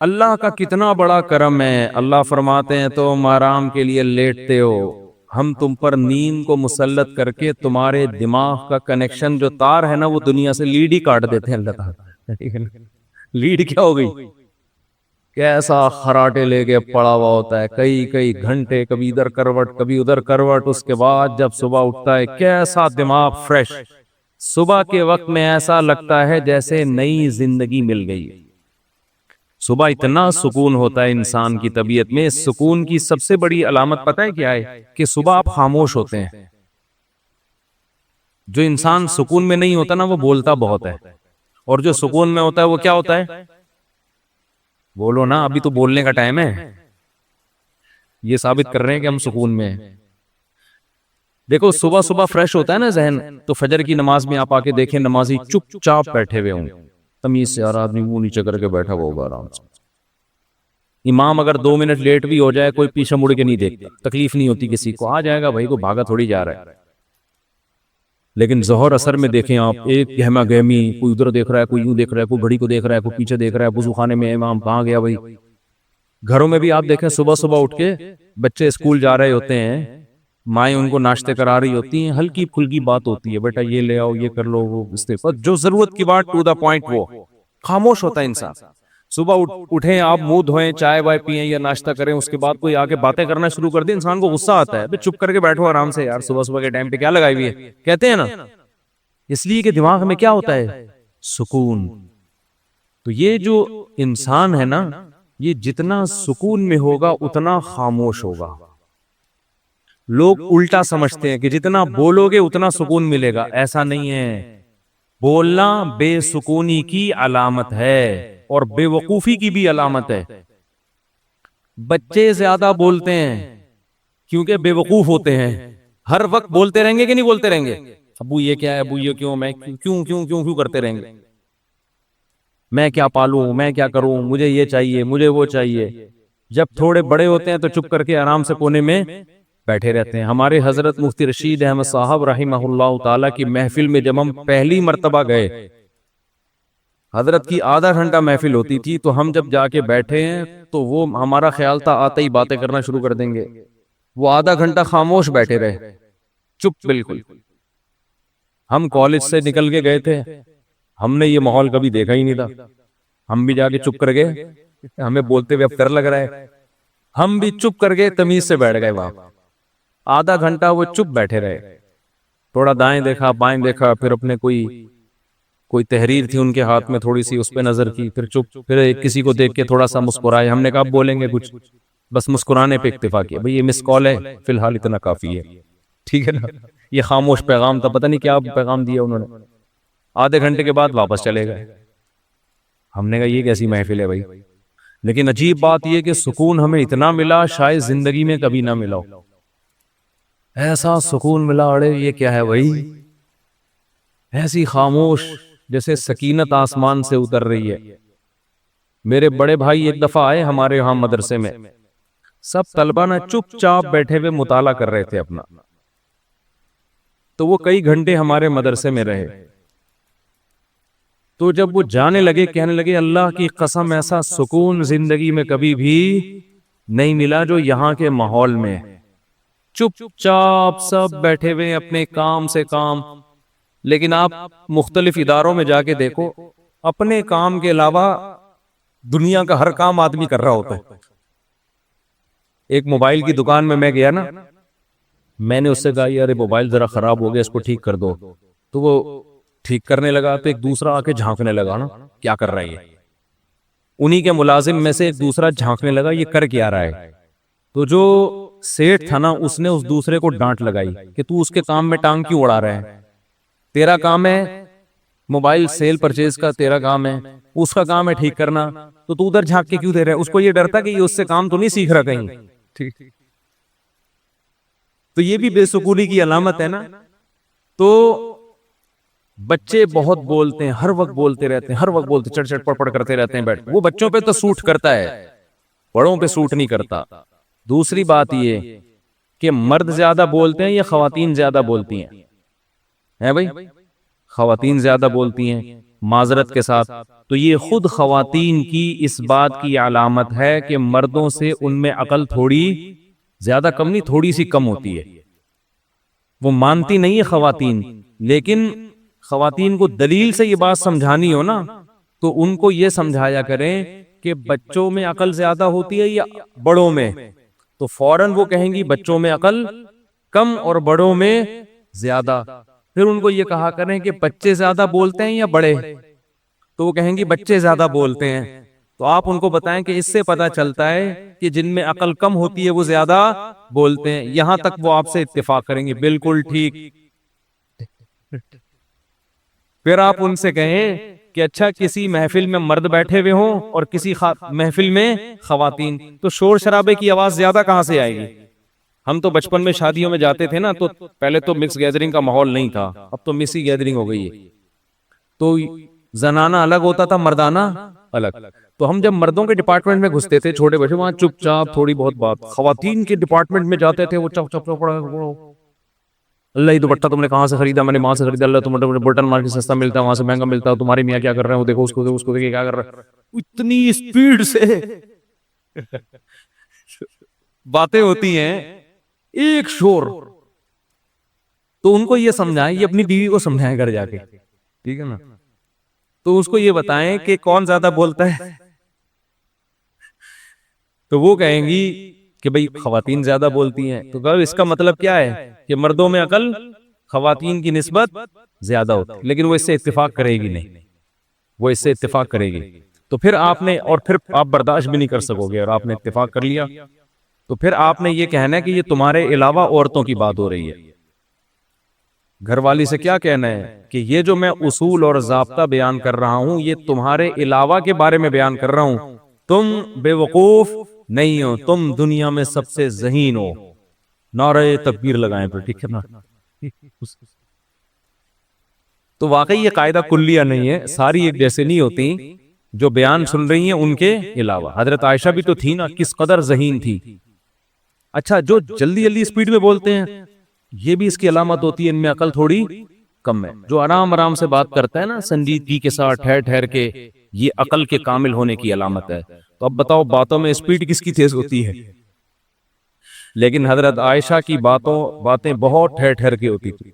اللہ کا کتنا بڑا کرم ہے، اللہ فرماتے ہیں تم آرام کے لیے لیٹتے ہو، ہم تم پر نیند کو مسلط کر کے تمہارے دماغ کا کنیکشن جو تار ہے نا وہ دنیا سے لیڈ ہی کاٹ دیتے ہیں اللہ تعالیٰ۔ لیڈ کیا ہو گئی؟ کیسا خراٹے لے کے پڑا ہوا ہوتا ہے کئی کئی گھنٹے، کبھی ادھر کروٹ کبھی ادھر کروٹ، اس کے بعد جب صبح اٹھتا ہے کیسا دماغ فریش، صبح کے وقت میں ایسا لگتا ہے جیسے نئی زندگی مل گئی۔ صبح اتنا سکون ہوتا ہے انسان کی طبیعت میں، سکون کی سب سے بڑی علامت پتہ ہے کیا ہے؟ کہ صبح آپ خاموش ہوتے ہیں۔ جو انسان سکون میں نہیں ہوتا نا وہ بولتا بہت ہے، اور جو سکون میں ہوتا ہے وہ کیا ہوتا ہے؟ بولو نا، ابھی تو بولنے کا ٹائم ہے۔ یہ ثابت کر رہے ہیں کہ ہم سکون میں ہیں۔ دیکھو صبح صبح فریش ہوتا ہے نا ذہن، تو فجر کی نماز میں آپ آ کے دیکھیں نمازی چپ چاپ بیٹھے ہوئے ہوں، تمیز سے، اور آدمی منہ نیچے کر کے بیٹھا ہوا ہوگا آرام سے۔ امام اگر 2 منٹ لیٹ بھی ہو جائے کوئی پیچھے مڑ کے نہیں دیکھتا، تکلیف نہیں ہوتی کسی کو، آ جائے گا بھائی، کو بھاگا تھوڑی جا رہا ہے۔ لیکن ظہر اثر میں دیکھیں آپ، ایک گہما گہمی، کوئی ادھر دیکھ رہا ہے، کوئی یوں دیکھ رہا ہے، کوئی گھڑی کو دیکھ رہا ہے، کوئی پیچھے دیکھ رہا ہے، وضو خانے میں امام کہاں گیا بھائی۔ گھروں میں بھی آپ دیکھیں صبح صبح اٹھ کے بچے اسکول جا رہے ہوتے ہیں، مائیں ان کو ناشتے کرا رہی ہوتی ہیں، ہلکی پھلکی بات ہوتی ہے، بیٹا یہ لے آؤ، یہ کر لو، وہ استغفار، جو ضرورت کی بات، ٹو دا پوائنٹ، وہ خاموش ہوتا ہے انسان۔ صبح اٹھیں آپ، منہ دھوئیں، چائے وائے پئیں یا ناشتہ کریں، اس کے بعد کوئی آگے باتیں کرنا شروع کر دے، انسان کو غصہ آتا ہے، چپ کر کے بیٹھو آرام سے یار، صبح صبح کے ٹائم پہ کیا لگائی ہوئی ہے، کہتے ہیں نا، اس لیے کہ دماغ میں کیا ہوتا ہے؟ سکون۔ تو یہ جو انسان ہے نا، یہ جتنا سکون میں ہوگا اتنا خاموش ہوگا۔ لوگ الٹا سمجھتے ہیں کہ جتنا بولو گے اتنا سکون ملے گا، ایسا نہیں ہے۔ بولنا بے سکونی کی علامت ہے اور بے وقوفی کی بھی علامت ہے۔ بچے زیادہ بولتے ہیں کیونکہ بے وقوف ہوتے ہیں، ہر وقت بولتے رہیں گے کہ نہیں بولتے رہیں گے؟ ابو یہ کیا ہے، ابو یہ کیوں، میں کیوں کیوں کیوں کیوں کرتے رہیں گے، میں کیا پالوں، میں کیا کروں، مجھے یہ چاہیے، مجھے وہ چاہیے۔ جب تھوڑے بڑے ہوتے ہیں تو چپ کر کے آرام سے کونے میں بیٹھے رہتے ہیں۔ ہمارے حضرت مفتی رشید احمد صاحب رحمہ اللہ تعالی کی محفل میں جب ہم پہلی مرتبہ گئے، حضرت کی آدھا گھنٹہ محفل ہوتی تھی، تو ہم جب جا کے بیٹھے ہیں تو وہ ہمارا خیال تھا آتے ہی باتیں کرنا شروع کر دیں گے، وہ آدھا گھنٹہ خاموش بیٹھے رہے، چپ بالکل۔ ہم کالج سے نکل کے گئے تھے، ہم نے یہ ماحول کبھی دیکھا ہی نہیں تھا، ہم بھی جا کے چپ کر گئے، ہمیں بولتے ہوئے اب ڈر لگ رہا ہے، ہم بھی چپ کر گئے، تمیز سے بیٹھ گئے وہاں۔ آدھا گھنٹہ وہ چپ بیٹھے رہے، تھوڑا دائیں دیکھا بائیں دیکھا، پھر اپنے کوئی تحریر تھی ان کے ہاتھ میں، تھوڑی سی اس پہ نظر کی، پھر چپ، پھر کسی کو دیکھ کے تھوڑا سا مسکرائے، ہم نے کہا بولیں گے کچھ، بس مسکرانے پہ اکتفا کیا، بھئی یہ مس کال ہے، فی الحال اتنا کافی ہے، ٹھیک ہے نا۔ یہ خاموش پیغام تھا، پتہ نہیں کیا پیغام دیا انہوں نے۔ آدھے گھنٹے کے بعد واپس چلے گئے۔ ہم نے کہا یہ کیسی محفل ہے بھائی، لیکن عجیب بات یہ کہ سکون ہمیں اتنا ملا شاید زندگی میں کبھی نہ ملا ہو، ایسا سکون ملا، اڑے یہ کیا ہے بھائی، ایسی خاموش جیسے سکینت آسمان سے اتر رہی ہے۔ میرے بڑے بھائی ایک دفعہ آئے ہمارے یہاں مدرسے میں، سب طلبہ نہ چپ چاپ بیٹھے ہوئے مطالعہ کر رہے تھے اپنا، تو وہ کئی گھنٹے ہمارے مدرسے میں رہے۔ تو جب وہ جانے لگے کہنے لگے اللہ کی قسم ایسا سکون زندگی میں کبھی بھی نہیں ملا جو یہاں کے ماحول میں، چپ چاپ سب بیٹھے ہوئے اپنے کام سے کام۔ لیکن آپ مختلف اداروں میں جا کے دیکھو، اپنے کام کے علاوہ دنیا کا ہر کام آدمی کر رہا ہوتا ہے۔ ایک موبائل کی دکان میں گیا نا، میں نے اس سے کہا یار موبائل ذرا خراب ہو گیا، اس کو ٹھیک کر دو، تو وہ ٹھیک کرنے لگا، تو ایک دوسرا آ کے جھانکنے لگا نا کیا کر رہا ہے یہ، انہی کے ملازم میں سے ایک دوسرا جھانکنے لگا یہ کر کیا رہا ہے، تو جو سیٹ تھا نا اس نے اس دوسرے کو ڈانٹ لگائی کہ تو اس کے کام میں ٹانگ کیوں اڑا رہا ہے، تیرا کام ہے موبائل سیل پرچیز کا، تیرا کام ہے، اس کا کام ہے ٹھیک کرنا، تو تو ادھر جھانک کے کیوں دے رہا ہے، اس کو یہ ڈر تھا کہ یہ اس سے کام تو نہیں سیکھ رہا کہیں، ٹھیک۔ تو یہ بھی بے سکونی کی علامت ہے نا۔ تو بچے بہت بولتے ہیں، ہر وقت بولتے رہتے ہیں، ہر وقت بولتے، چڑ چڑ پڑ پڑ کرتے رہتے ہیں بیٹھ، وہ بچوں پہ تو سوٹ کرتا ہے، بڑوں پہ سوٹ نہیں کرتا۔ دوسری بات یہ کہ مرد زیادہ بولتے ہیں یا خواتین زیادہ بولتی ہیں، ہیں بھائی؟ خواتین زیادہ بولتی ہیں، معذرت کے ساتھ تو یہ خود خواتین کی اس بات کی علامت ہے کہ مردوں سے ان میں عقل تھوڑی زیادہ کم نہیں، تھوڑی سی کم ہوتی ہے. وہ مانتی نہیں ہے خواتین، لیکن خواتین کو دلیل سے یہ بات سمجھانی ہو نا تو ان کو یہ سمجھایا کریں کہ بچوں میں عقل زیادہ ہوتی ہے یا بڑوں میں، تو فوراً وہ کہیں گی بچوں میں عقل کم اور بڑوں میں زیادہ. پھر ان کو یہ کہا کریں کہ بچے زیادہ بولتے ہیں یا بڑے، تو وہ کہیں گی بچے زیادہ بولتے ہیں. تو آپ ان کو بتائیں کہ اس سے پتا چلتا ہے کہ جن میں عقل کم ہوتی ہے وہ زیادہ بولتے ہیں. یہاں تک وہ آپ سے اتفاق کریں گے بالکل ٹھیک. پھر آپ ان سے کہیں کہ اچھا کسی محفل میں مرد بیٹھے ہوئے ہوں اور کسی محفل میں خواتین، تو شور شرابے کی آواز زیادہ کہاں سے آئے گی؟ ہم تو بچپن میں شادیوں میں جاتے تھے نا، تو پہلے تو مکس گیدرنگ کا ماحول نہیں تھا، اب تو مسی گیدرنگ ہو گئی ہے. تو زنانہ الگ ہوتا تھا، مردانہ الگ. تو ہم جب مردوں کے ڈپارٹمنٹ میں گھستے تھے چھوٹے بچے، وہاں چپ چاپ تھوڑی بہت بات. خواتین کے ڈپارٹمنٹ میں جاتے تھے وہ چپ چپ اللہ یہ دوپٹہ تم نے کہاں سے خریدا؟ میں نے وہاں سے خریدا. اللہ تم بٹن مارکیٹ سستا ملتا ہے، وہاں سے مہنگا ملتا ہے. تمہارے میاں کیا کر رہے ہیں؟ وہ دیکھو اس کو دیکھے کیا کر رہے ہیں. اتنی اسپیڈ سے باتیں ہوتی ہیں، ایک شور. تو ان کو یہ سمجھائیں، یہ اپنی بیوی کو سمجھائیں گھر جا کے، ٹھیک ہے نا. تو اس کو یہ بتائیں کہ کون زیادہ بولتا ہے، تو وہ کہیں گی کہ بھئی خواتین زیادہ بولتی ہیں. تو اس کا مطلب کیا ہے کہ مردوں میں عقل خواتین کی نسبت زیادہ ہوتی ہے. لیکن وہ اس سے اتفاق کرے گی نہیں، وہ اس سے اتفاق کرے گی. تو پھر آپ نے، اور پھر آپ برداشت بھی نہیں کر سکو گے، اور آپ نے اتفاق کر لیا تو پھر آپ نے یہ کہنا ہے کہ یہ تمہارے علاوہ عورتوں کی بات ہو رہی ہے. گھر والی سے کیا کہنا ہے کہ یہ جو میں اصول اور ضابطہ بیان کر رہا ہوں یہ تمہارے علاوہ کے بارے میں بیان کر رہا ہوں، تم بے وقوف نہیں ہو، تم دنیا میں سب سے ذہین ہو. نعرہ تکبیر لگائیں پھر، ٹھیک ہے نا. تو واقعی یہ قاعدہ کلیہ نہیں ہے، ساری ایک جیسے نہیں ہوتی. جو بیان سن رہی ہیں ان کے علاوہ حضرت عائشہ بھی تو تھی نا، کس قدر ذہین تھی. اچھا جو جلدی جلدی سپیڈ میں بولتے ہیں یہ بھی اس کی علامت ہوتی ہے، ان میں عقل تھوڑی کم ہے. جو آرام آرام سے بات کرتا ہے نا، سنجیدگی کے ساتھ ٹھہر ٹھہر کے، یہ عقل کے کامل ہونے کی علامت ہے. تو اب بتاؤ باتوں میں سپیڈ کس کی تیز ہوتی ہے؟ لیکن حضرت عائشہ کی باتیں بہت ٹھہر ٹھہر کے ہوتی تھی.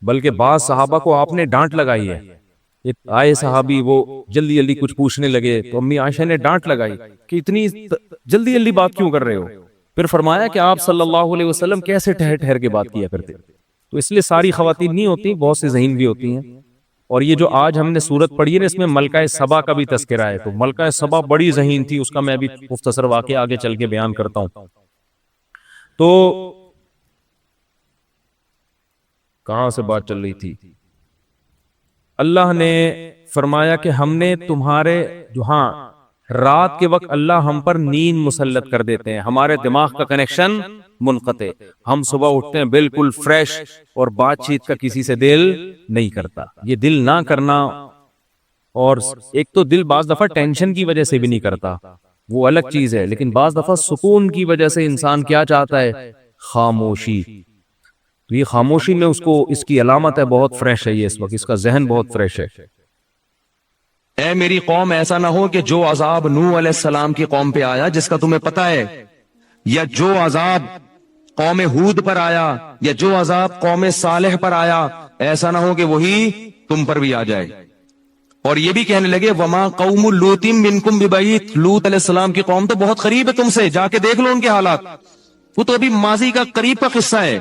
بلکہ بعض صحابہ کو آپ نے ڈانٹ لگائی ہے. ایک آئے صحابی وہ جلدی جلدی کچھ پوچھنے لگے تو امی عائشہ نے ڈانٹ لگائی کہ اتنی جلدی جلدی بات کیوں کر رہے ہو؟ پھر فرمایا کہ آپ صلی اللہ علیہ وسلم کیسے ٹھہر ٹھہر کے بات کیا کرتے. تو اس لیے ساری خواتین نہیں ہوتی، بہت سے ذہین بھی ہوتی ہیں. اور یہ جو آج ہم نے سورت پڑھی ہے نا، اس میں ملکہ سبا کا بھی تذکرہ ہے. تو ملکہ سبا بڑی ذہین تھی، اس کا میں ابھی مختصر واقعہ آگے چل کے بیان کرتا ہوں. تو کہاں سے بات چل رہی تھی؟ اللہ نے فرمایا کہ ہم نے تمہارے رات کے وقت اللہ ہم پر نیند مسلط کر دیتے ہیں، ہمارے دماغ کا کنیکشن منقطع، ہم صبح اٹھتے ہیں بالکل فریش اور بات چیت کا کسی سے دل نہیں کرتا. یہ دل نہ کرنا، اور ایک تو دل بعض دفعہ ٹینشن کی وجہ سے بھی نہیں کرتا، وہ الگ چیز ہے، لیکن بعض دفعہ سکون کی وجہ سے انسان کیا چاہتا ہے؟ خاموشی. تو یہ خاموشی میں اس کی علامت ہے، بہت فریش ہے یہ اس وقت، اس کا ذہن بہت فریش ہے. اے میری قوم ایسا نہ ہو کہ جو عذاب نوح علیہ السلام کی قوم پہ آیا جس کا تمہیں پتہ ہے، یا جو عذاب قوم ہود پر آیا، یا جو عذاب قوم صالح پر آیا، ایسا نہ ہو کہ وہی تم پر بھی آ جائے. اور یہ بھی کہنے لگے وما قوم لوط منکم ببعید، لوط علیہ السلام کی قوم تو بہت قریب ہے تم سے، جا کے دیکھ لو ان کے حالات، وہ تو ابھی ماضی کا قریب کا قصہ ہے.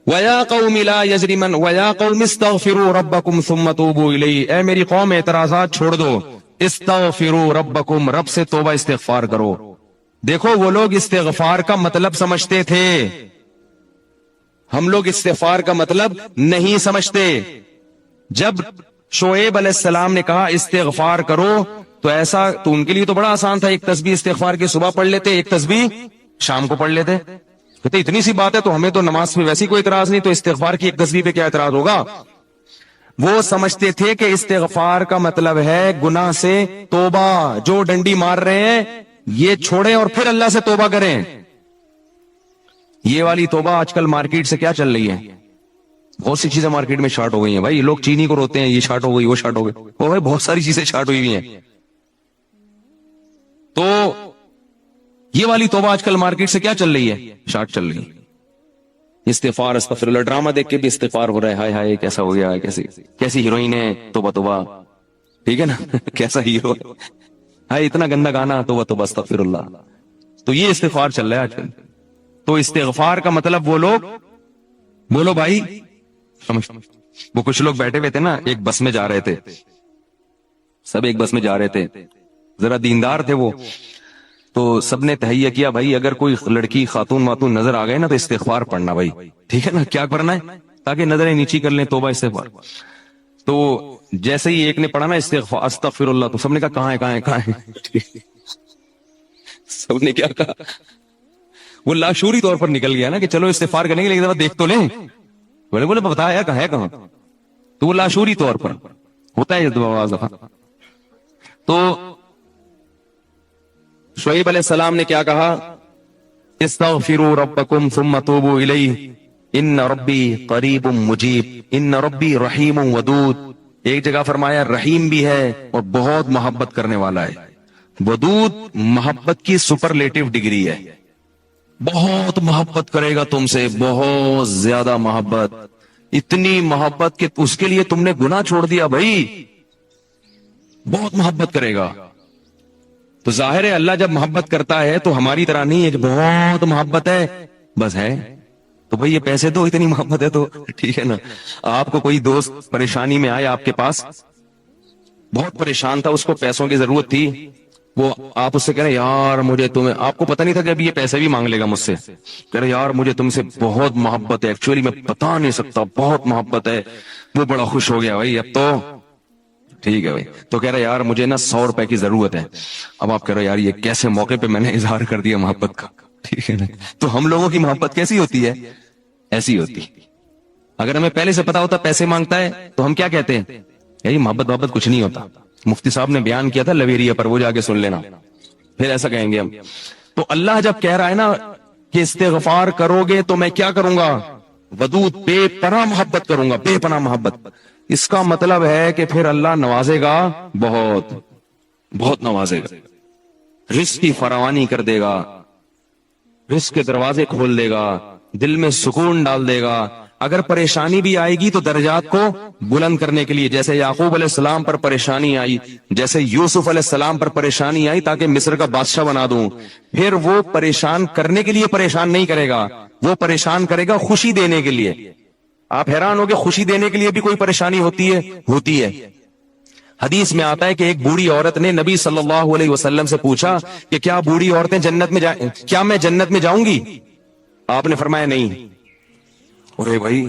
وَيَا قَوْمِ لَا يَجْرِمَنْ وَيَا قَوْمِ اسْتَغْفِرُوا رَبَّكُمْ ثُمَّ تُوبُوا إِلَيْهِ، اے میری قوم اعتراضات چھوڑ دو، استغفروا ربکم، رب سے توبہ استغفار کرو. دیکھو وہ لوگ استغفار کا مطلب سمجھتے تھے، ہم لوگ استغفار کا مطلب نہیں سمجھتے. جب شعیب علیہ السلام نے کہا استغفار کرو تو ان کے لیے تو بڑا آسان تھا، ایک تسبیح استغفار کی صبح پڑھ لیتے، ایک تسبیح شام کو پڑھ لیتے. کہتے اتنی سی بات ہے تو ہمیں تو نماز میں ویسی کوئی اعتراض نہیں، تو استغفار کی ایک تسبیح پہ کیا اعتراض ہوگا. وہ سمجھتے تھے کہ استغفار کا مطلب ہے گناہ سے توبہ، جو ڈنڈی مار رہے ہیں یہ چھوڑیں اور پھر اللہ سے توبہ کریں. یہ والی توبہ آج کل مارکیٹ سے کیا چل رہی ہے؟ بہت سی چیزیں مارکیٹ میں شارٹ ہو گئی ہیں بھائی. لوگ چینی کو روتے ہیں یہ شارٹ ہو گئی وہ شارٹ ہو گئی, وہ بھائی بہت ساری چیزیں شارٹ ہوئی ہوئی ہیں. تو یہ والی توبہ آج کل مارکیٹ سے کیا چل رہی ہے؟ شارٹ چل رہی ہے. استغفار استغفر اللہ, ڈرامہ دیکھ کے بھی استغفار ہو رہا ہے, ہائے ہائے کیسا ہو گیا, کیسی ہیروئن ہے, توبہ توبہ, ٹھیک ہے نا, کیسا ہیرو ہے, اتنا گندا گانا, توبہ توبہ استغفر اللہ. تو یہ استغفار چل رہا ہے آج کل. تو استغفار کا مطلب وہ لوگ, بولو بھائی, وہ کچھ لوگ بیٹھے ہوئے تھے نا, ایک بس میں جا رہے تھے, سب ایک بس میں جا رہے تھے, ذرا دیندار تھے وہ, تو سب نے تہیہ کیا بھائی اگر کوئی لڑکی خاتون واتون نظر آ گئے نا تو استغفار پڑھنا بھائی, ٹھیک ہے نا, کیا کرنا ہے تاکہ نظریں نیچی کر لیں, توبہ استغفار. تو جیسے ہی ایک نے پڑھا نا استغفار استغفر اللہ, تو سب نے کہا کہاں ہے سب نے کیا کہا, وہ لاشعوری طور پر نکل گیا نا کہ چلو استغفار کریں گے لیکن دفعہ دیکھ تو لیں, بولے بتایا کہاں ہے کہاں, تو وہ لاشعوری طور پر ہوتا ہے بعض دفعہ. تو شعیب علیہ السلام نے کیا کہا, استغفروا ربکم ثم توبوا الیہ ان ربی قریب مجیب ان ربی رحیم ودود. ایک جگہ فرمایا رحیم بھی ہے اور بہت محبت کرنے والا ہے. ودود محبت کی سپرلیٹو ڈگری ہے, بہت محبت کرے گا تم سے, بہت زیادہ محبت, اتنی محبت کہ اس کے لیے تم نے گناہ چھوڑ دیا بھائی, بہت محبت کرے گا. تو ظاہر ہے اللہ جب محبت کرتا ہے تو ہماری طرح نہیں ہے کہ بہت محبت ہے بس ہے, تو بھائی یہ پیسے دو, اتنی محبت ہے تو ٹھیک ہے نا. آپ کو کوئی دوست پریشانی میں آئے آپ کے پاس, بہت پریشان تھا, اس کو پیسوں کی ضرورت تھی, وہ آپ اس سے کہہ رہے یار مجھے تمہیں, آپ کو پتہ نہیں تھا کہ ابھی یہ پیسے بھی مانگ لے گا مجھ سے, کہہ رہے یار مجھے تم سے بہت محبت ہے, ایکچولی میں بتا نہیں سکتا بہت محبت ہے. وہ بڑا خوش ہو گیا بھائی, اب تو ٹھیک ہے بھائی. تو کہہ رہے یار مجھے نا 100 روپے کی ضرورت ہے. اب آپ کہہ رہے یار یہ کیسے موقع پہ میں نے اظہار کر دیا محبت کا, ٹھیک ہے نا. تو ہم لوگوں کی محبت کیسی ہوتی ہے, ایسی ہوتی. اگر ہمیں پہلے سے پتا ہوتا پیسے مانگتا ہے تو ہم کیا کہتے ہیں, یہی محبت کچھ نہیں ہوتا. مفتی صاحب نے بیان کیا تھا لویریہ پر, وہ جا کے سن لینا, پھر ایسا کہیں گے ہم. تو اللہ جب کہہ رہا ہے نا کہ استغفار کرو گے تو میں کیا کروں گا, ودود بے پناہ محبت کروں گا, بے پناہ محبت. اس کا مطلب ہے کہ پھر اللہ نوازے گا, بہت بہت نوازے گا, رزق کی فراوانی کر دے گا, رزق کے دروازے کھول دے گا, دل میں سکون ڈال دے گا. اگر پریشانی بھی آئے گی تو درجات کو بلند کرنے کے لیے, جیسے یعقوب علیہ السلام پر پریشانی آئی, جیسے یوسف علیہ السلام پر پریشانی آئی تاکہ مصر کا بادشاہ بنا دوں, پھر وہ پریشان کرنے کے لیے پریشان نہیں کرے گا, وہ پریشان کرے گا خوشی دینے کے لیے. آپ حیران ہو کہ خوشی دینے کے لیے بھی کوئی پریشانی ہوتی ہے, ہوتی ہے. حدیث میں آتا ہے کہ ایک بوڑھی عورت نے نبی صلی اللہ علیہ وسلم سے پوچھا کہ کیا بوڑھی عورتیں جنت میں کیا میں جنت میں جاؤں گی؟ آپ نے فرمایا نہیں. ارے بھائی,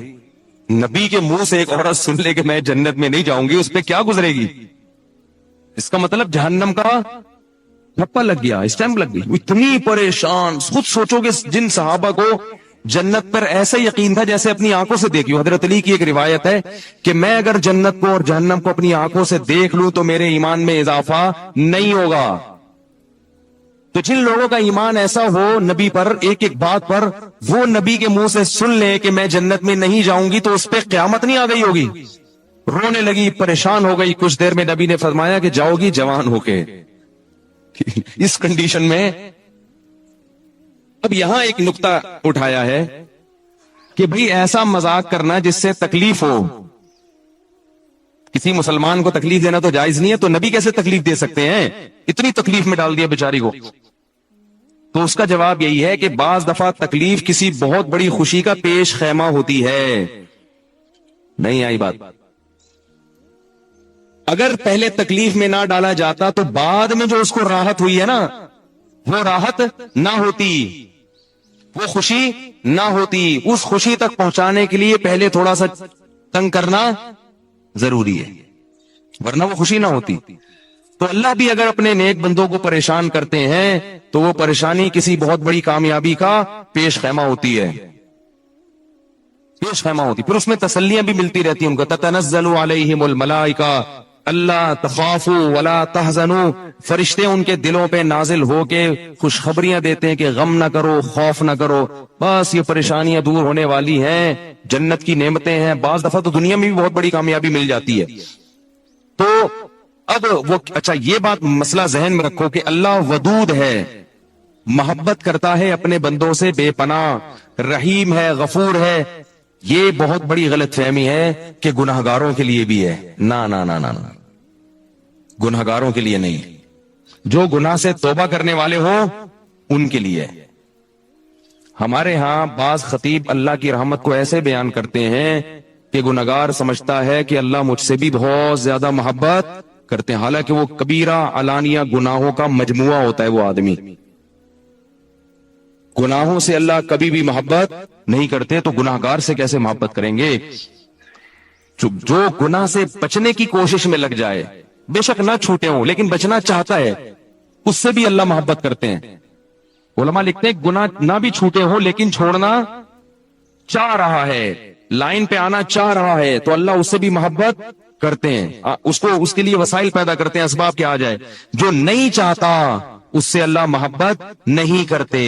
نبی کے منہ سے ایک عورت سن لے کہ میں جنت میں نہیں جاؤں گی, اس پہ کیا گزرے گی؟ اس کا مطلب جہنم کا ٹھپا لگ گیا, اسٹیمپ لگ گئی. اتنی پریشان, خود سوچو کہ جن صحابہ کو جنت پر ایسا یقین تھا جیسے اپنی آنکھوں سے دیکھی. حضرت علی کی ایک روایت ہے کہ میں اگر جنت کو اور جہنم کو اپنی آنکھوں سے دیکھ لوں تو میرے ایمان میں اضافہ نہیں ہوگا. تو جن لوگوں کا ایمان ایسا ہو نبی پر, ایک ایک بات پر, وہ نبی کے منہ سے سن لیں کہ میں جنت میں نہیں جاؤں گی تو اس پہ قیامت نہیں آ گئی ہوگی. رونے لگی, پریشان ہو گئی. کچھ دیر میں نبی نے فرمایا کہ جاؤ گی جوان ہو کے. اس کنڈیشن میں اب یہاں ایک نقطہ اٹھایا ہے کہ بھئی ایسا مذاق کرنا جس سے تکلیف ہو, کسی مسلمان کو تکلیف دینا تو جائز نہیں ہے, تو نبی کیسے تکلیف دے سکتے ہیں؟ اتنی تکلیف میں ڈال دیا بیچاری کو. تو اس کا جواب یہی ہے کہ بعض دفعہ تکلیف کسی بہت بڑی خوشی کا پیش خیمہ ہوتی ہے. نہیں آئی بات؟ اگر پہلے تکلیف میں نہ ڈالا جاتا تو بعد میں جو اس کو راحت ہوئی ہے نا, وہ راحت نہ ہوتی, وہ خوشی نہ ہوتی. اس خوشی تک پہنچانے کے لیے پہلے تھوڑا سا تنگ کرنا ضروری ہے, ورنہ وہ خوشی نہ ہوتی. تو اللہ بھی اگر اپنے نیک بندوں کو پریشان کرتے ہیں تو وہ پریشانی کسی بہت بڑی کامیابی کا پیش خیمہ ہوتی ہے, پیش خیمہ ہوتی. پھر اس میں تسلیاں بھی ملتی رہتی ہیں ان کو. تتنزل علیہم الملائکہ اللہ تخافوا ولا تحزنوا, فرشتے ان کے دلوں پہ نازل ہو کے خوشخبریاں دیتے ہیں کہ غم نہ کرو, خوف نہ کرو, بس یہ پریشانیاں دور ہونے والی ہیں, جنت کی نعمتیں ہیں, بعض دفعہ تو دنیا میں بھی بہت بڑی کامیابی مل جاتی ہے. تو اب وہ اچھا یہ بات مسئلہ ذہن میں رکھو کہ اللہ ودود ہے, محبت کرتا ہے اپنے بندوں سے بے پناہ, رحیم ہے, غفور ہے. یہ بہت بڑی غلط فہمی ہے کہ گناہگاروں کے لیے بھی ہے. نا نا نا نا نا, گناہگاروں کے لیے نہیں, جو گناہ سے توبہ کرنے والے ہوں ان کے لیے. ہمارے ہاں بعض خطیب اللہ کی رحمت کو ایسے بیان کرتے ہیں کہ گناہگار سمجھتا ہے کہ اللہ مجھ سے بھی بہت زیادہ محبت کرتے ہیں, حالانکہ وہ کبیرہ علانیہ گناہوں کا مجموعہ ہوتا ہے. وہ آدمی گناہوں سے اللہ کبھی بھی محبت نہیں کرتے, تو گناہگار سے کیسے محبت کریں گے؟ جو گناہ سے بچنے کی کوشش میں لگ جائے, بے شک نہ چھوٹے ہوں لیکن بچنا چاہتا ہے, اس سے بھی اللہ محبت کرتے ہیں. علماء لکھتے ہیں گناہ نہ بھی چھوٹے ہوں لیکن چھوڑنا چاہ رہا ہے, لائن پہ آنا چاہ رہا ہے, تو اللہ اس سے بھی محبت کرتے ہیں, اس کے لیے وسائل پیدا کرتے ہیں, اسباب کے آ جائے. جو نہیں چاہتا اس سے اللہ محبت نہیں کرتے,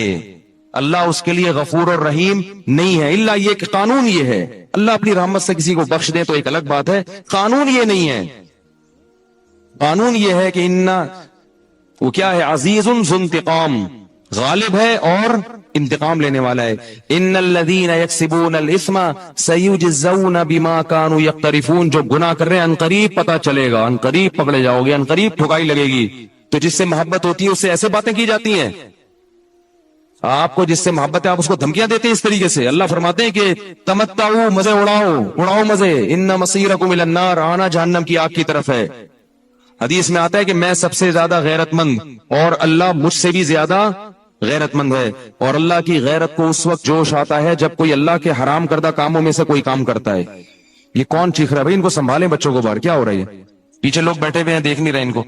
اللہ اس کے لیے غفور اور رحیم نہیں ہے. اللہ یہ کہ قانون یہ ہے, اللہ اپنی رحمت سے کسی کو بخش دے تو ایک الگ بات ہے, قانون یہ نہیں ہے. قانون یہ ہے کہ وہ کیا ہے, عزیز ذو انتقام, غالب ہے اور انتقام لینے والا ہے. ان الذین یکسبون الاثم سیجزون بما كانوا یقترفون, جو گناہ کر رہے ہیں عنقریب پتہ چلے گا, عنقریب پکڑے جاؤ گے, عنقریب ٹھکائی لگے گی. تو جس سے محبت ہوتی ہے اس سے ایسے باتیں کی جاتی ہیں. آپ کو جس سے محبت ہے آپ اس کو دھمکیاں دیتے ہیں اس طریقے سے. اللہ فرماتے ہیں کہ تمتعوا, مزے اڑاؤ مزے, ان مصیرکم الی النار, آنا جہنم کی آگ کی طرف ہے. حدیث میں آتا ہے کہ میں سب سے زیادہ غیرت مند اور اللہ مجھ سے بھی زیادہ غیرت مند ہے. اور اللہ کی غیرت کو اس وقت جوش آتا ہے جب کوئی اللہ کے حرام کردہ کاموں میں سے کوئی کام کرتا ہے. یہ کون چیخ رہا ہے بھائی؟ ان کو سنبھالیں بچوں کو, باہر کیا ہو رہا ہے؟ پیچھے لوگ بیٹھے ہوئے ہیں, دیکھ نہیں رہے ان کو.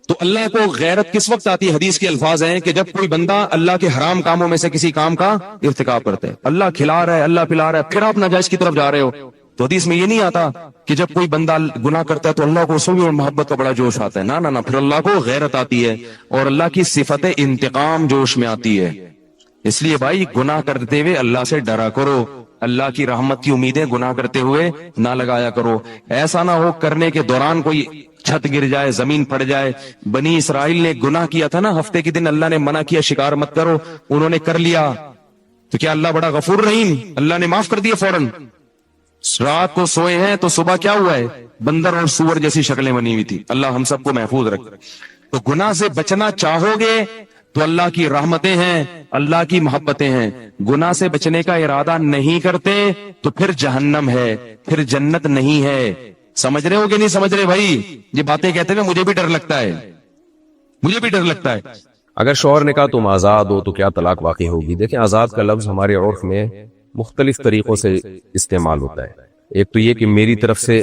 تو اللہ کو غیرت کس وقت آتی ہے؟ حدیث کے الفاظ ہیں کہ جب کوئی بندہ اللہ کے حرام کاموں میں سے کسی کام کا ارتکاب کرتا ہے. اللہ کھلا رہا ہے, اللہ پلا رہا ہے, پھر آپ ناجائز کی طرف جا رہے ہو. تو حدیث میں یہ نہیں آتا کہ جب کوئی بندہ گناہ کرتا ہے تو اللہ کو اس میں محبت کا بڑا جوش آتا ہے. نا نا نا, پھر اللہ کو غیرت آتی ہے اور اللہ کی صفت انتقام جوش میں آتی ہے. اس لیے بھائی گناہ کرتے ہوئے اللہ سے ڈرا کرو, اللہ کی رحمت کی امیدیں گناہ کرتے ہوئے نہ لگایا کرو. ایسا نہ ہو کرنے کے دوران کوئی چھت گر جائے, زمین پھٹ جائے. بنی اسرائیل نے گناہ کیا تھا نا, ہفتے کے دن اللہ نے منع کیا شکار مت کرو, انہوں نے کر لیا, تو کیا اللہ بڑا غفور رحیم, اللہ نے معاف کر دیا فوراً. رات کو سوئے ہیں تو صبح کیا ہوا ہے, بندر اور سور جیسی شکلیں بنی ہوئی تھی. اللہ ہم سب کو محفوظ رکھے. تو گناہ سے بچنا چاہو گے تو اللہ کی رحمتیں ہیں, اللہ کی محبتیں ہیں. گناہ سے بچنے کا ارادہ نہیں کرتے تو پھر جہنم ہے, پھر جنت نہیں ہے. سمجھ رہے ہو کہ نہیں سمجھ رہے بھائی؟ یہ باتیں کہتے ہوئے مجھے بھی ڈر لگتا ہے, مجھے بھی ڈر لگتا ہے. اگر شوہر نے کہا تم آزاد ہو تو کیا طلاق واقع ہوگی؟ دیکھیں, آزاد کا لفظ ہمارے عرف میں مختلف طریقوں سے استعمال ہوتا ہے. ایک تو یہ کہ میری طرف سے